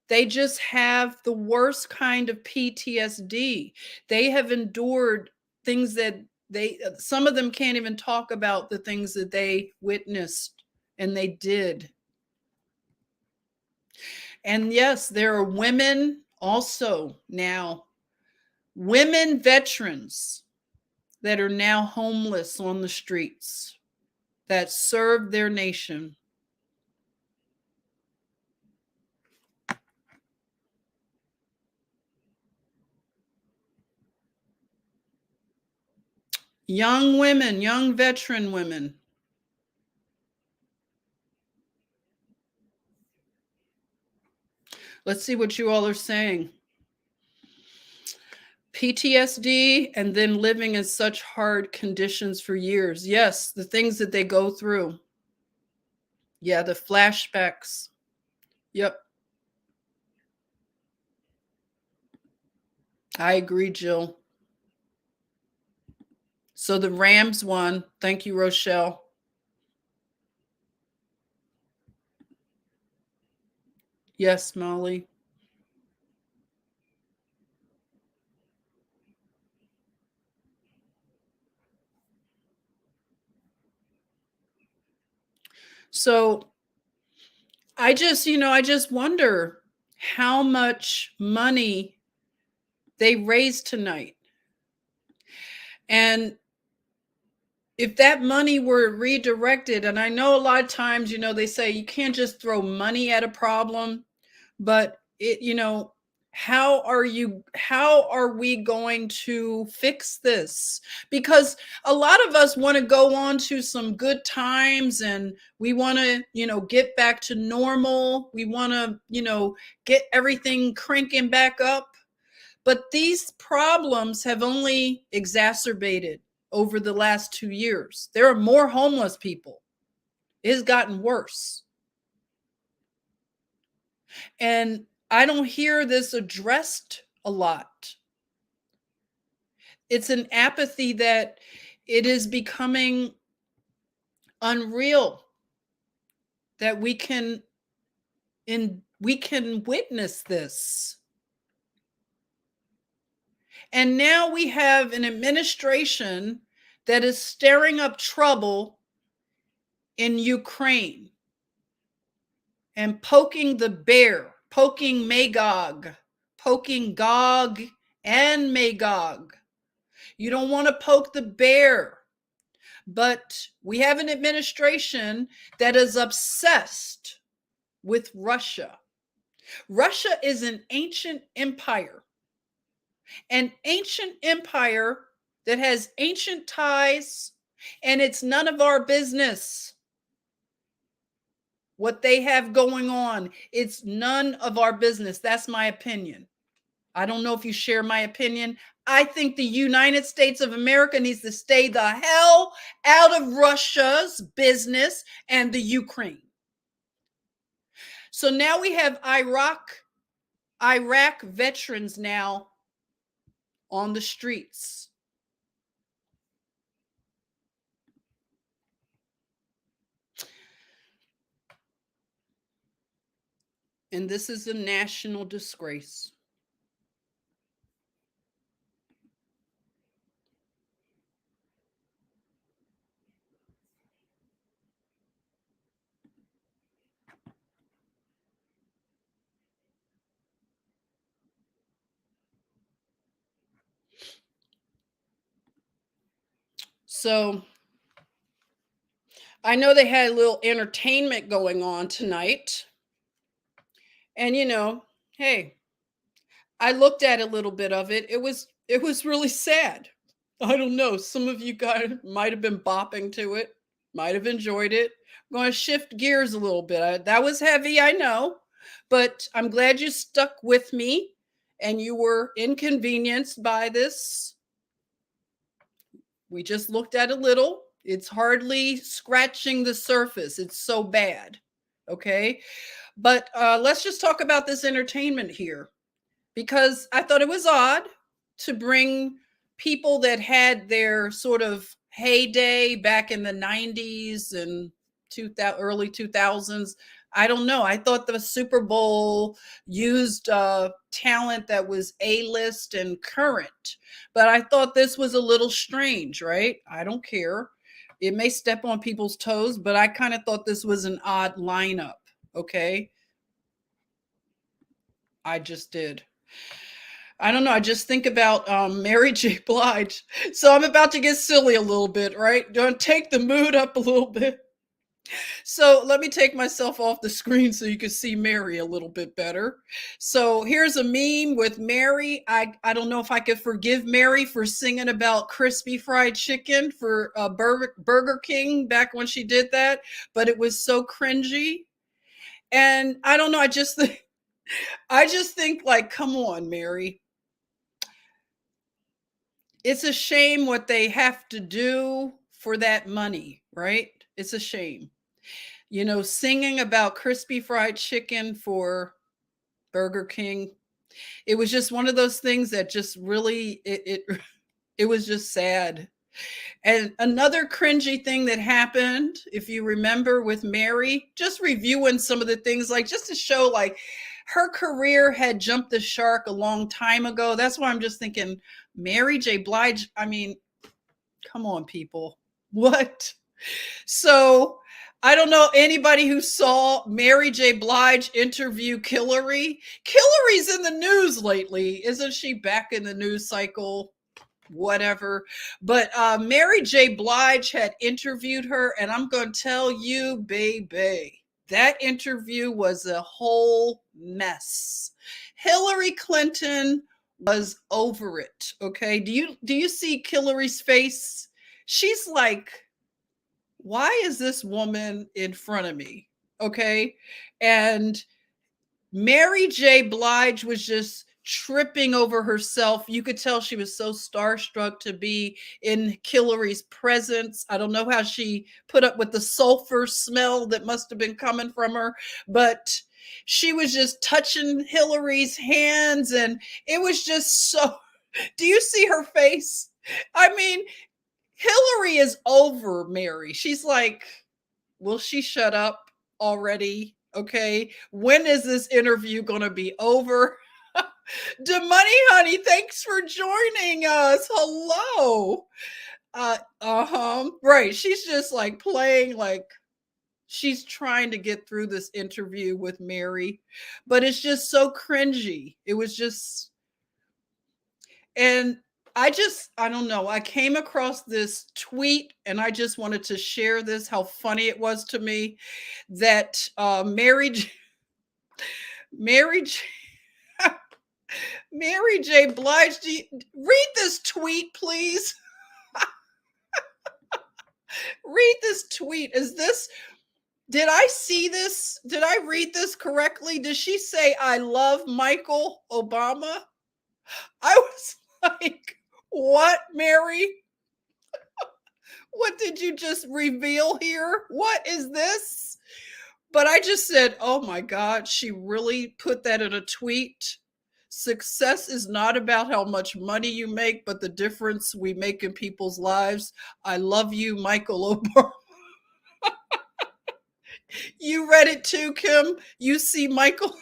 They just have the worst kind of PTSD. They have endured things that some of them can't even talk about the things that they witnessed and they did. And yes, there are women also now, women veterans that are now homeless on the streets that served their nation. Young women, young veteran women. Let's see what you all are saying. PTSD and then living in such hard conditions for years. Yes, the things that they go through. Yeah, the flashbacks. Yep. I agree, Jill. So the Rams won. Thank you, Rochelle. Yes, Molly. So I just wonder how much money they raised tonight. And if that money were redirected, and I know a lot of times, they say you can't just throw money at a problem, but how are we going to fix this? Because a lot of us want to go on to some good times and we want to, get back to normal. We want to, get everything cranking back up. But these problems have only exacerbated over the last 2 years. There are more homeless people. It has gotten worse. And I don't hear this addressed a lot. It's an apathy that it is becoming unreal that we can witness this. And now we have an administration that is stirring up trouble in Ukraine and poking the bear, poking Magog, poking Gog and Magog. You don't want to poke the bear, but we have an administration that is obsessed with Russia. Russia is an ancient empire that has ancient ties, and it's none of our business what they have going on. It's none of our business. That's my opinion. I don't know if you share my opinion. I think the United States of America needs to stay the hell out of Russia's business and the Ukraine. So now we have Iraq veterans now on the streets. And this is a national disgrace. So I know they had a little entertainment going on tonight. And hey, I looked at a little bit of it. It was really sad. I don't know. Some of you guys might have been bopping to it, might have enjoyed it. I'm going to shift gears a little bit. That was heavy, I know, but I'm glad you stuck with me and you were inconvenienced by this. We just looked at a little. It's hardly scratching the surface. It's so bad. Okay. But let's just talk about this entertainment here, because I thought it was odd to bring people that had their sort of heyday back in the 90s and early 2000s. I don't know. I thought the Super Bowl used talent that was A-list and current, but I thought this was a little strange, right? I don't care. It may step on people's toes, but I kind of thought this was an odd lineup. Okay. I just did. I don't know. I just think about Mary J. Blige. So I'm about to get silly a little bit, right? Don't take the mood up a little bit. So let me take myself off the screen so you can see Mary a little bit better. So here's a meme with Mary. I don't know if I could forgive Mary for singing about crispy fried chicken for Burger King back when she did that, but it was so cringy. And I don't know. I just think like, come on, Mary. It's a shame what they have to do for that money, right? It's a shame. You know, singing about crispy fried chicken for Burger King. It was just one of those things that just really it was just sad. And another cringy thing that happened, if you remember with Mary, just reviewing some of the things, like just to show like her career had jumped the shark a long time ago. That's why I'm just thinking, Mary J. Blige, I mean, come on, people. What? So I don't know anybody who saw Mary J. Blige interview Hillary. Hillary's in the news lately. Isn't she back in the news cycle? Whatever. But Mary J. Blige had interviewed her, and I'm going to tell you, baby, that interview was a whole mess. Hillary Clinton was over it. Okay. Do you see Hillary's face? She's like, why is this woman in front of me? Okay. And Mary J. Blige was just tripping over herself. You could tell she was so starstruck to be in Hillary's presence. I don't know how she put up with the sulfur smell that must have been coming from her, but she was just touching Hillary's hands, and it was just so. Do you see her face? I mean, Hillary is over Mary. She's like, will she shut up already? Okay. When is this interview going to be over? Money, honey, thanks for joining us. Hello. Right. She's just like playing like she's trying to get through this interview with Mary, but it's just so cringy. It was just, and I don't know. I came across this tweet and I just wanted to share this, how funny it was to me that Mary Mary Mary J. Blige, read this tweet, please. Read this tweet. Did I see this? Did I read this correctly? Did she say, I love Michael Obama? I was like, what, Mary? What did you just reveal here? What is this? But I just said, oh my God, she really put that in a tweet. Success is not about how much money you make, but the difference we make in people's lives. I love you, Michael Obama. You read it too, Kim? You see Michael?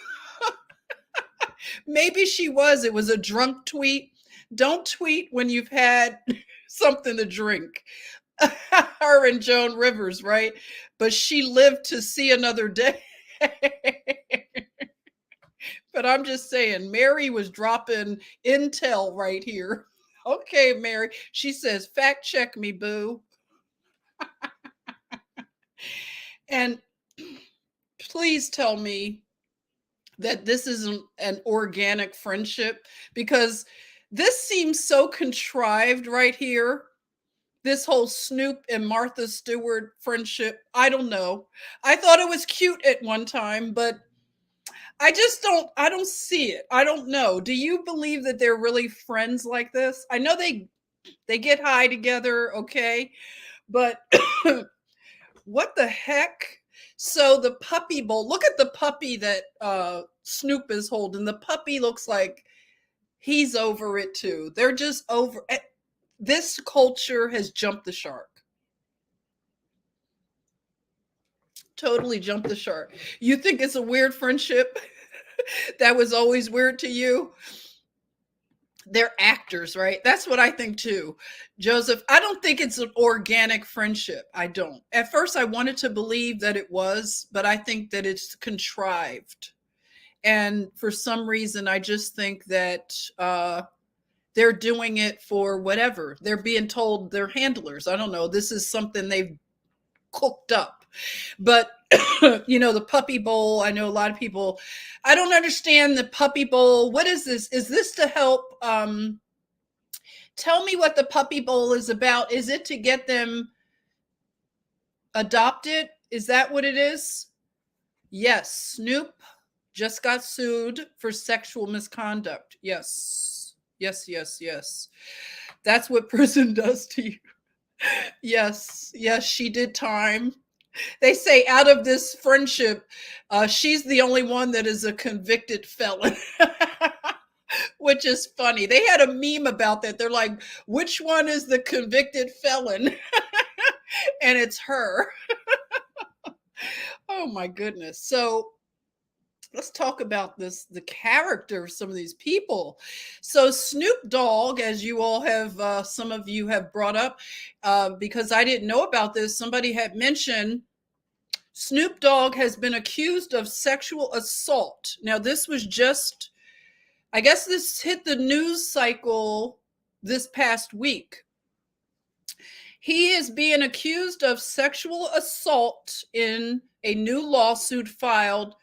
Maybe she was. It was a drunk tweet. Don't tweet when you've had something to drink. Her and Joan Rivers, right? But she lived to see another day. But I'm just saying, Mary was dropping intel right here. Okay, Mary. She says, fact check me, boo. And please tell me that this isn't an organic friendship, because this seems so contrived right here. This whole Snoop and Martha Stewart friendship. I don't know. I thought it was cute at one time, but I don't see it. I don't know. Do you believe that they're really friends like this? I know they get high together, okay? But what the heck? So the puppy bowl, look at the puppy that Snoop is holding. The puppy looks like he's over it too. They're just over it. This culture has jumped the shark. Totally jumped the shark. You think it's a weird friendship? That was always weird to you? They're actors, right? That's what I think too. Joseph, I don't think it's an organic friendship. I don't. At first, I wanted to believe that it was, but I think that it's contrived. And for some reason, I just think that they're doing it for whatever. They're being told they're handlers. I don't know. This is something they've cooked up. But, the puppy bowl, I know a lot of people, I don't understand the puppy bowl. What is this? Is this to help? Tell me what the puppy bowl is about. Is it to get them adopted? Is that what it is? Yes. Snoop just got sued for sexual misconduct. Yes. Yes, yes, yes. That's what prison does to you. Yes, yes, she did time. They say out of this friendship, she's the only one that is a convicted felon, which is funny. They had a meme about that. They're like, which one is the convicted felon? And it's her. Oh my goodness. So let's talk about the character of some of these people. So Snoop Dogg, as you all have, some of you have brought up, because I didn't know about this, somebody had mentioned Snoop Dogg has been accused of sexual assault. Now, this was just, I guess this hit the news cycle this past week. He is being accused of sexual assault in a new lawsuit filed.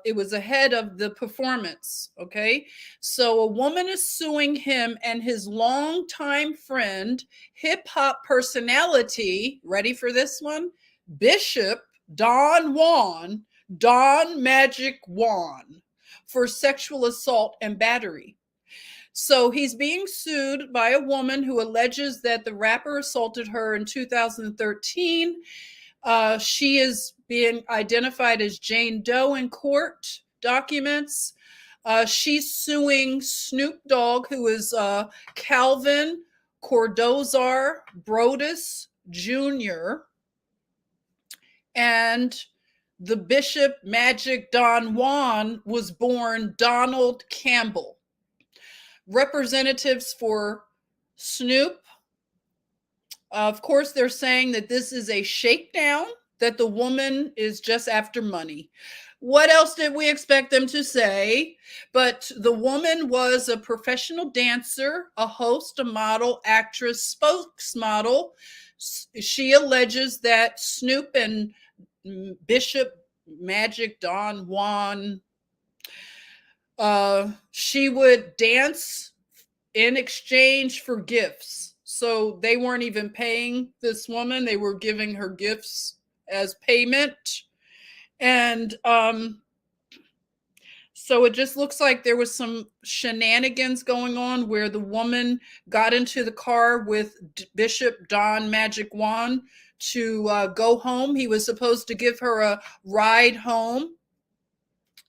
It was ahead of the performance. Okay. So a woman is suing him and his longtime friend, hip hop personality. Ready for this one? Bishop Don Magic Juan, for sexual assault and battery. So he's being sued by a woman who alleges that the rapper assaulted her in 2013. She is being identified as Jane Doe in court documents. She's suing Snoop Dogg, who is Calvin Cordozar Brodus Jr., and the Bishop Magic Don Juan was born Donald Campbell. Representatives for Snoop, of course, they're saying that this is a shakedown, that the woman is just after money. What else did we expect them to say? But the woman was a professional dancer, a host, a model, actress, spokesmodel. She alleges that Snoop and Bishop Magic Don Juan, she would dance in exchange for gifts. So they weren't even paying this woman. They were giving her gifts as payment. And so it just looks like there was some shenanigans going on where the woman got into the car with Bishop Don Magic Juan to go home. He was supposed to give her a ride home.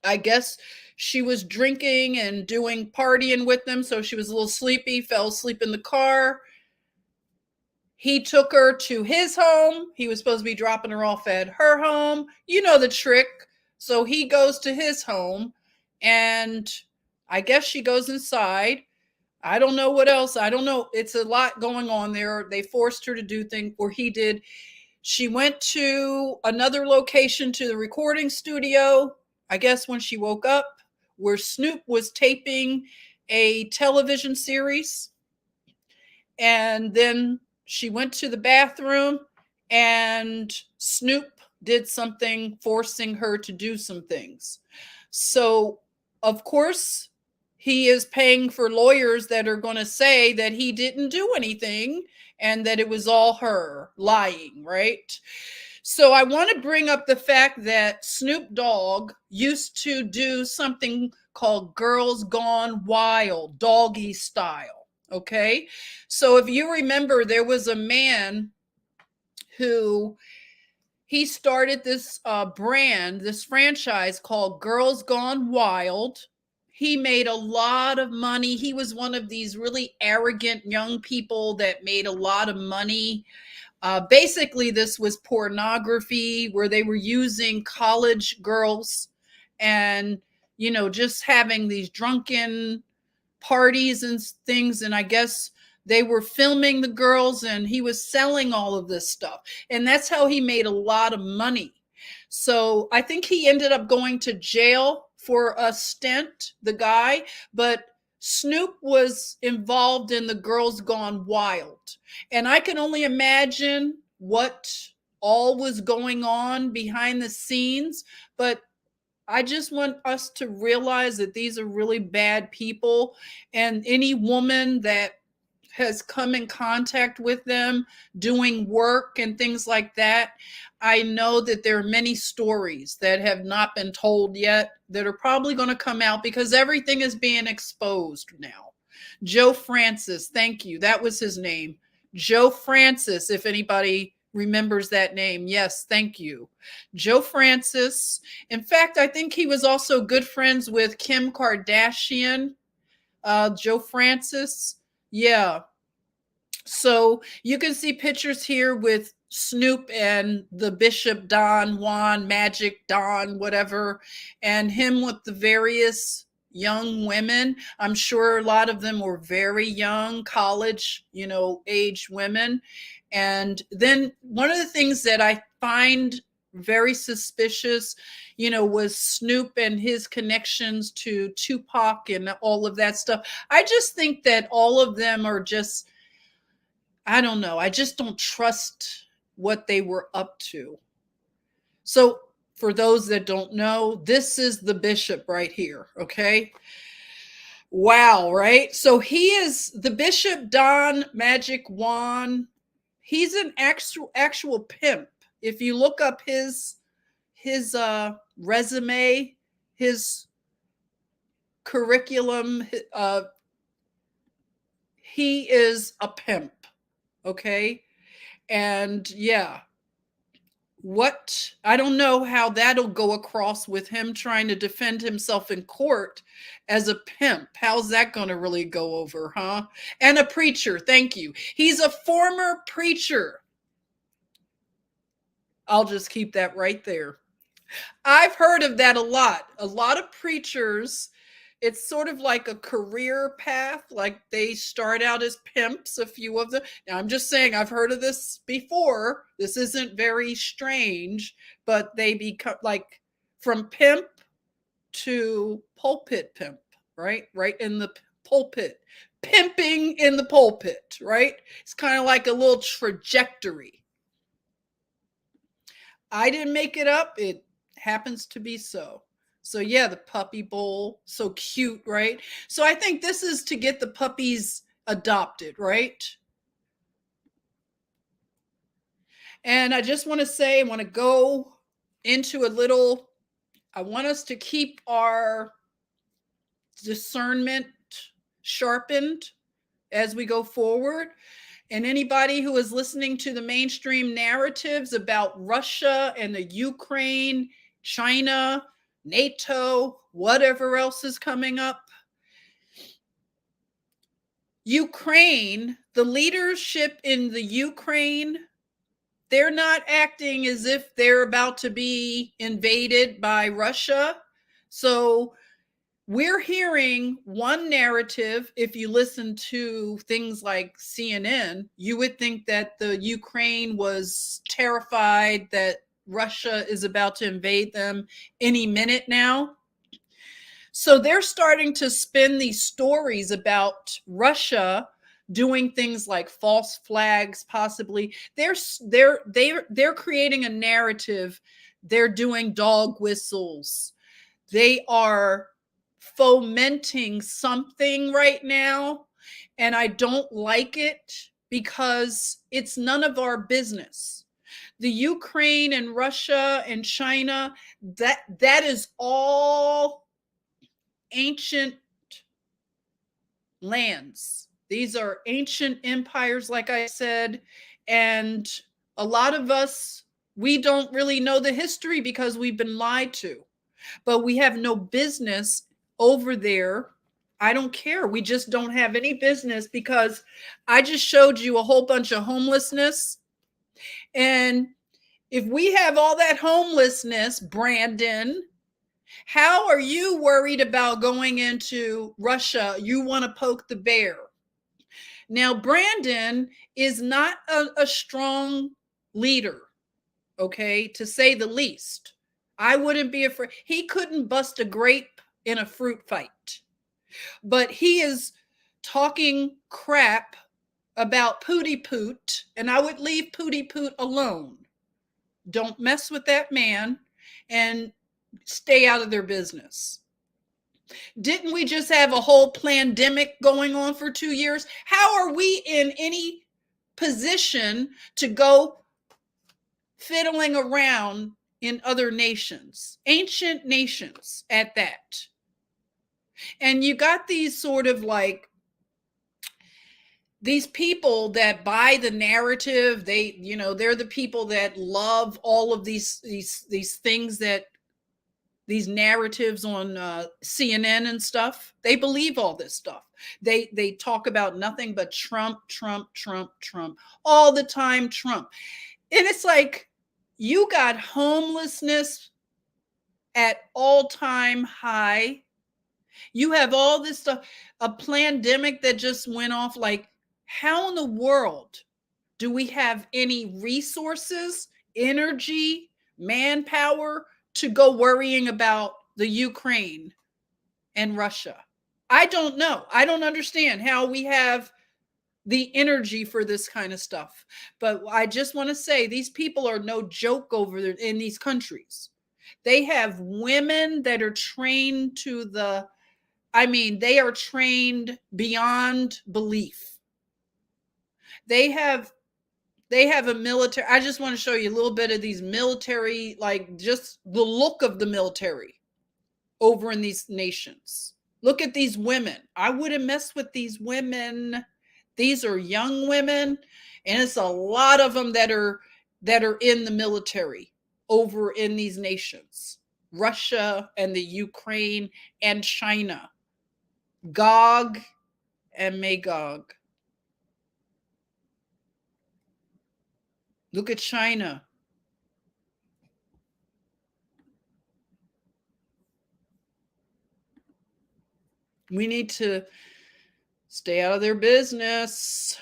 I guess she was drinking and doing partying with them, so she was a little sleepy, fell asleep in the car. He took her to his home. He was supposed to be dropping her off at her home. You know the trick. So he goes to his home, and I guess she goes inside. I don't know what else. I don't know. It's a lot going on there. They forced her to do things, or he did. She went to another location, to the recording studio, I guess when she woke up, where Snoop was taping a television series. And then she went to the bathroom, and Snoop did something, forcing her to do some things. So, of course, he is paying for lawyers that are going to say that he didn't do anything and that it was all her lying, right? So I want to bring up the fact that Snoop Dogg used to do something called Girls Gone Wild, doggy style. Okay. So if you remember, there was a man who, he started this brand, this franchise called Girls Gone Wild. He made a lot of money. He was one of these really arrogant young people that made a lot of money. Basically, this was pornography where they were using college girls and, you know, just having these drunken parties and things. And I guess they were filming the girls, and he was selling all of this stuff. And that's how he made a lot of money. So I think he ended up going to jail for a stint, the guy, but Snoop was involved in the Girls Gone Wild. And I can only imagine what all was going on behind the scenes, but I just want us to realize that these are really bad people, and any woman that has come in contact with them doing work and things like that, I know that there are many stories that have not been told yet that are probably going to come out because everything is being exposed now. Joe Francis, thank you. That was his name. Joe Francis, if anybody remembers that name. Yes, thank you. Joe Francis. In fact, I think he was also good friends with Kim Kardashian. Joe Francis. Yeah. So you can see pictures here with Snoop and the Bishop Don Juan, Magic Don, whatever, and him with the various young women. I'm sure a lot of them were very young, college, age women. And then one of the things that I find very suspicious, was Snoop and his connections to Tupac and all of that stuff. I just think that all of them are just, I don't know. I just don't trust what they were up to. So for those that don't know, this is the bishop right here. Okay. Wow. Right. So he is the Bishop Don Magic Juan. He's an actual pimp. If you look up his resume, his curriculum, he is a pimp. Okay. And yeah, I don't know how that'll go across with him trying to defend himself in court as a pimp. How's that going to really go over, huh? And a preacher. Thank you. He's a former preacher. I'll just keep that right there. I've heard of that a lot. A lot of preachers, it's sort of like a career path. Like they start out as pimps, a few of them. Now, I'm just saying, I've heard of this before. This isn't very strange, but they become like from pimp to pulpit pimp, right? Right in the pulpit. Pimping in the pulpit, right? It's kind of like a little trajectory. I didn't make it up. It happens to be so. So yeah, the puppy bowl, so cute, right? So I think this is to get the puppies adopted, right? And I just want to say, I want to go into I want us to keep our discernment sharpened as we go forward. And anybody who is listening to the mainstream narratives about Russia and the Ukraine, China, NATO, whatever else is coming up. Ukraine, the leadership in the Ukraine, they're not acting as if they're about to be invaded by Russia. So we're hearing one narrative. If you listen to things like CNN, you would think that the Ukraine was terrified that Russia is about to invade them any minute now. So they're starting to spin these stories about Russia doing things like false flags, possibly. They're creating a narrative. They're doing dog whistles. They are fomenting something right now, and I don't like it because it's none of our business. The Ukraine and Russia and China, that is all ancient lands. These are ancient empires, like I said, and a lot of us, we don't really know the history because we've been lied to, but we have no business over there. I don't care. We just don't have any business because I just showed you a whole bunch of homelessness. And if we have all that homelessness, Brandon, how are you worried about going into Russia? You want to poke the bear. Now, Brandon is not a strong leader, okay, to say the least. I wouldn't be afraid. He couldn't bust a grape in a fruit fight. But he is talking crap about Pootie Poot, and I would leave Pootie Poot alone. Don't mess with that man and stay out of their business. Didn't we just have a whole pandemic going on for 2 years? How are we in any position to go fiddling around in other nations, ancient nations at that? And you got these sort of like these people that buy the narrative. They're the people that love all of these things, that these narratives on CNN and stuff. They believe all this stuff. They talk about nothing but Trump all the time. Trump. And it's like, you got homelessness at all-time high. You have all this stuff, a pandemic that just went off. Like, how in the world do we have any resources, energy, manpower to go worrying about the Ukraine and Russia? I don't know. I don't understand how we have the energy for this kind of stuff. But I just want to say, these people are no joke over there in these countries. They have women that are trained to the, they are trained beyond belief. They have a military. I just want to show you a little bit of these military, like just the look of the military over in these nations. Look at these women. I wouldn't mess with these women. These are young women, and it's a lot of them that are in the military over in these nations. Russia and the Ukraine and China. Gog and Magog. Look at China. We need to stay out of their business.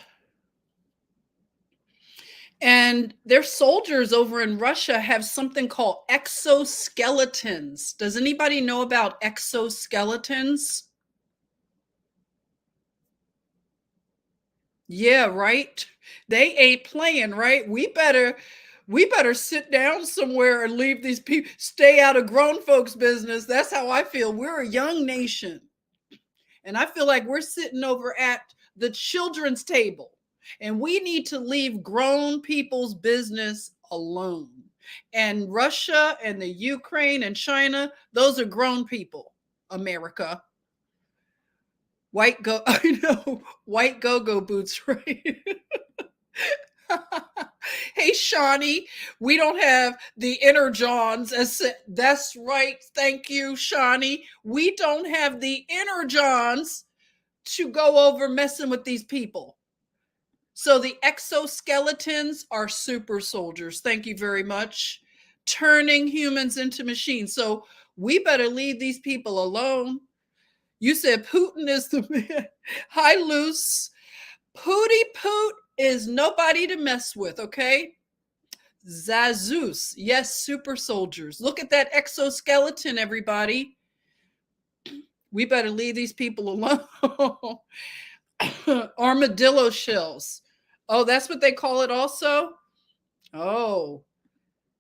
And their soldiers over in Russia have something called exoskeletons. Does anybody know about exoskeletons? Yeah, right. They ain't playing, right? We better sit down somewhere and leave these people, stay out of grown folks' business. That's how I feel. We're a young nation. And I feel like we're sitting over at the children's table, and we need to leave grown people's business alone. And Russia and the Ukraine and China, those are grown people. America. White go-go boots, right? Hey, Shawnee, we don't have the inner Johns. That's right. Thank you, Shawnee. We don't have the inner Johns to go over messing with these people. So the exoskeletons are super soldiers. Thank you very much. Turning humans into machines. So we better leave these people alone. You said Putin is the man. Hi, Luce. Pootie Poot is nobody to mess with, okay? Zazus. Yes, super soldiers. Look at that exoskeleton, everybody. We better leave these people alone. Armadillo shells. Oh, that's what they call it also? Oh,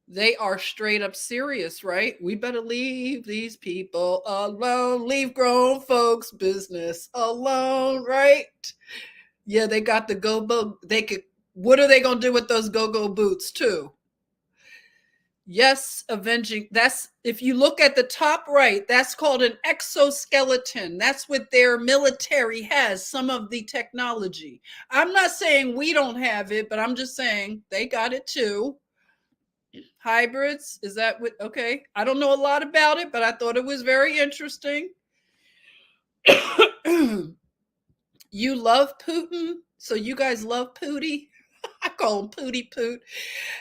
they are straight up serious, right? We better leave these people alone. Leave grown folks' business alone, right? Yeah, they got the go-go. What are they going to do with those go-go boots too? Yes, avenging. That's, if you look at the top right, that's called an exoskeleton. That's what their military has, some of the technology. I'm not saying we don't have it, but I'm just saying they got it too. Hybrids, is that what? Okay. I don't know a lot about it, but I thought it was very interesting. You love Putin, so you guys love Pootie. I call him Pootie Poot.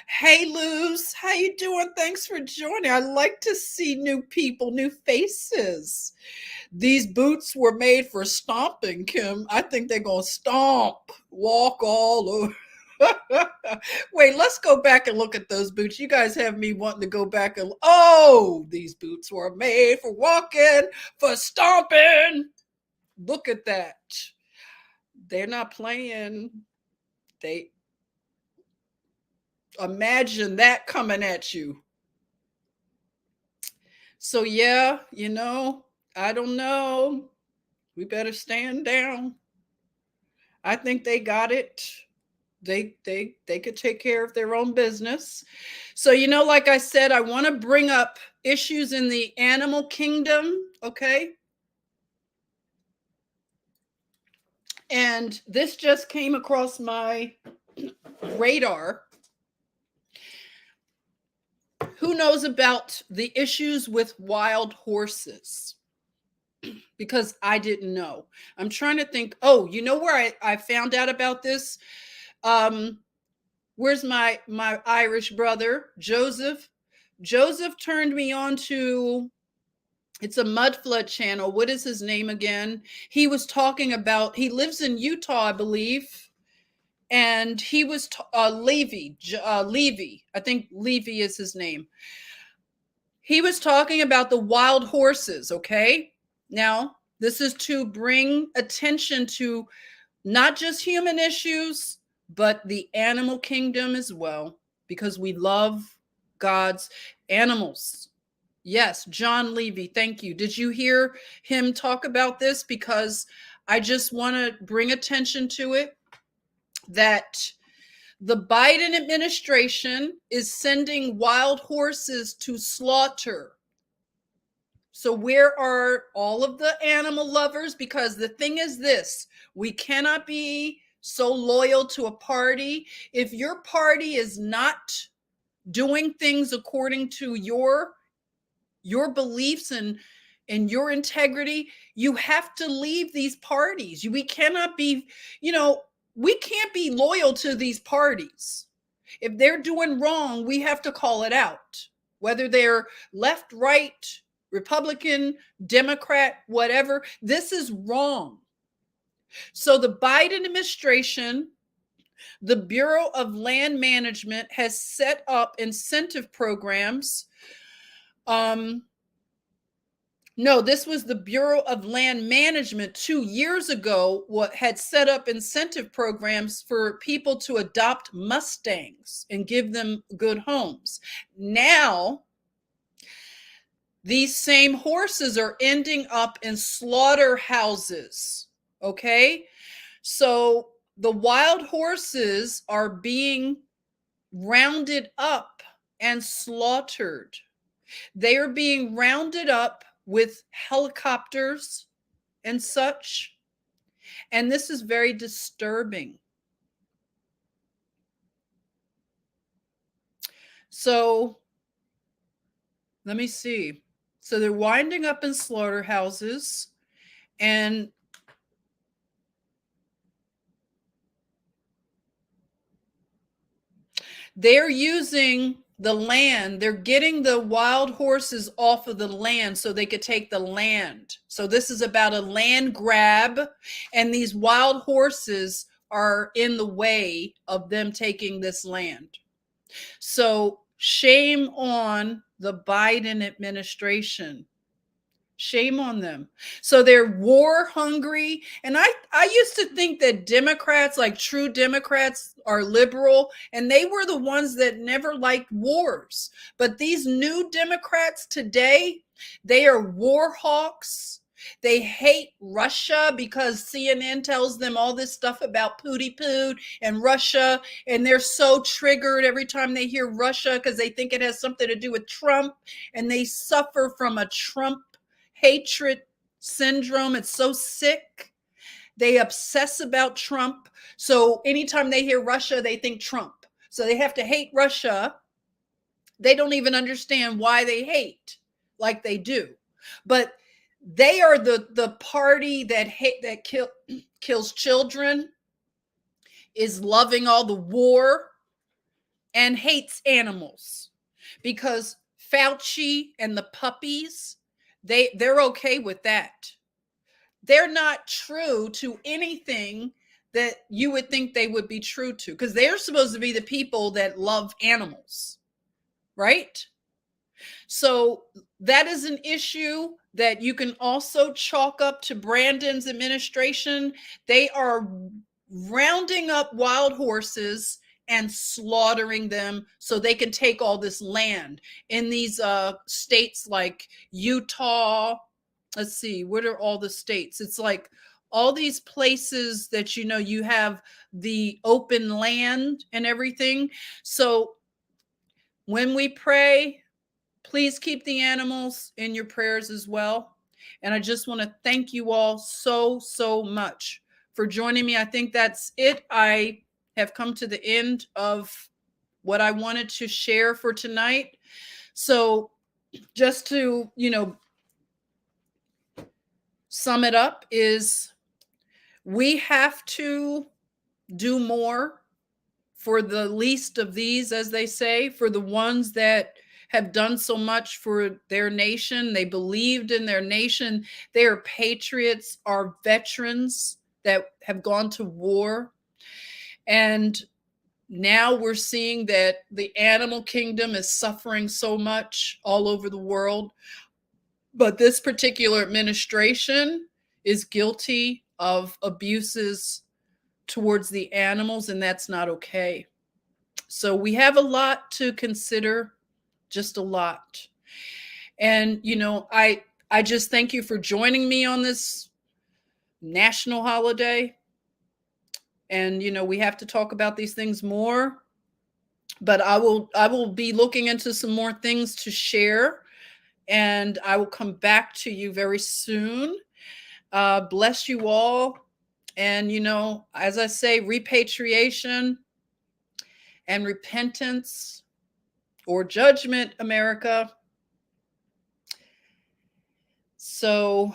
Hey, Luz, how you doing? Thanks for joining. I like to see new people, new faces. These boots were made for stomping, Kim. I think they're going to stomp, walk all over. Wait, let's go back and look at those boots. You guys have me wanting to go back and, oh, these boots were made for walking, for stomping. Look at that. They're not playing. They imagine that coming at you. So yeah, I don't know. We better stand down. I think they got it. They could take care of their own business. So like I said, I want to bring up issues in the animal kingdom, okay? And this just came across my radar. Who knows about the issues with wild horses? Because I didn't know. I'm trying to think. Oh, you know where I found out about this? Where's my Irish brother, Joseph? Joseph turned me on to, it's a mud flood channel. What is his name again? He was talking about, he lives in Utah, I believe. And he was Levy. I think Levy is his name. He was talking about the wild horses, okay? Now, this is to bring attention to not just human issues, but the animal kingdom as well, because we love God's animals. Yes, John Levy, thank you. Did you hear him talk about this? Because I just want to bring attention to it, that the Biden administration is sending wild horses to slaughter. So where are all of the animal lovers? Because the thing is this, we cannot be so loyal to a party. If your party is not doing things according to your beliefs and your integrity, you have to leave these parties. We cannot be, we can't be loyal to these parties. If they're doing wrong, we have to call it out, whether they're left, right, Republican, Democrat, whatever. This is wrong. So the Biden administration, the Bureau of Land Management, has set up incentive programs. No, this was the Bureau of Land Management 2 years ago, what had set up incentive programs for people to adopt Mustangs and give them good homes. Now, these same horses are ending up in slaughterhouses, okay? So the wild horses are being rounded up and slaughtered. They are being rounded up with helicopters and such. And this is very disturbing. So let me see. So they're winding up in slaughterhouses, and they're using the land. They're getting the wild horses off of the land so they could take the land. So this is about a land grab, and these wild horses are in the way of them taking this land. So shame on the Biden administration. Shame on them. So they're war hungry. And I used to think that Democrats, like true Democrats, are liberal, and they were the ones that never liked wars. But these new Democrats today, they are war hawks. They hate Russia because CNN tells them all this stuff about Pootie Poot and Russia. And they're so triggered every time they hear Russia because they think it has something to do with Trump. And they suffer from a Trump hatred syndrome. It's so sick. They obsess about Trump. So anytime they hear Russia, they think Trump. So they have to hate Russia. They don't even understand why they hate like they do. But they are the party that kills children, is loving all the war, and hates animals. Because Fauci and the puppies, they're okay with that. They're not true to anything that you would think they would be true to, because they're supposed to be the people that love animals, right? So that is an issue that you can also chalk up to Brandon's administration. They are rounding up wild horses and slaughtering them so they can take all this land in these states like Utah. Let's see, what are all the states? It's like all these places that, you know, you have the open land and everything. So when we pray, please keep the animals in your prayers as well. And I just want to thank you all so, so much for joining me. I think that's it. I have come to the end of what I wanted to share for tonight. So just to, you know, sum it up is we have to do more for the least of these, as they say, for the ones that have done so much for their nation. They believed in their nation. They are patriots, are veterans that have gone to war. And now we're seeing that the animal kingdom is suffering so much all over the world. But this particular administration is guilty of abuses towards the animals, and that's not okay. So we have a lot to consider, just a lot. And, you know, I just thank you for joining me on this national holiday. And, you know, we have to talk about these things more, but I will be looking into some more things to share, and I will come back to you very soon. Bless you all. And, you know, as I say, repatriation and repentance or judgment, America. So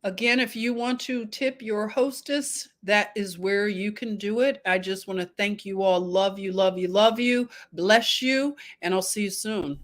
again, if you want to tip your hostess, that is where you can do it. I just want to thank you all. Love you, love you, love you. Bless you. And I'll see you soon.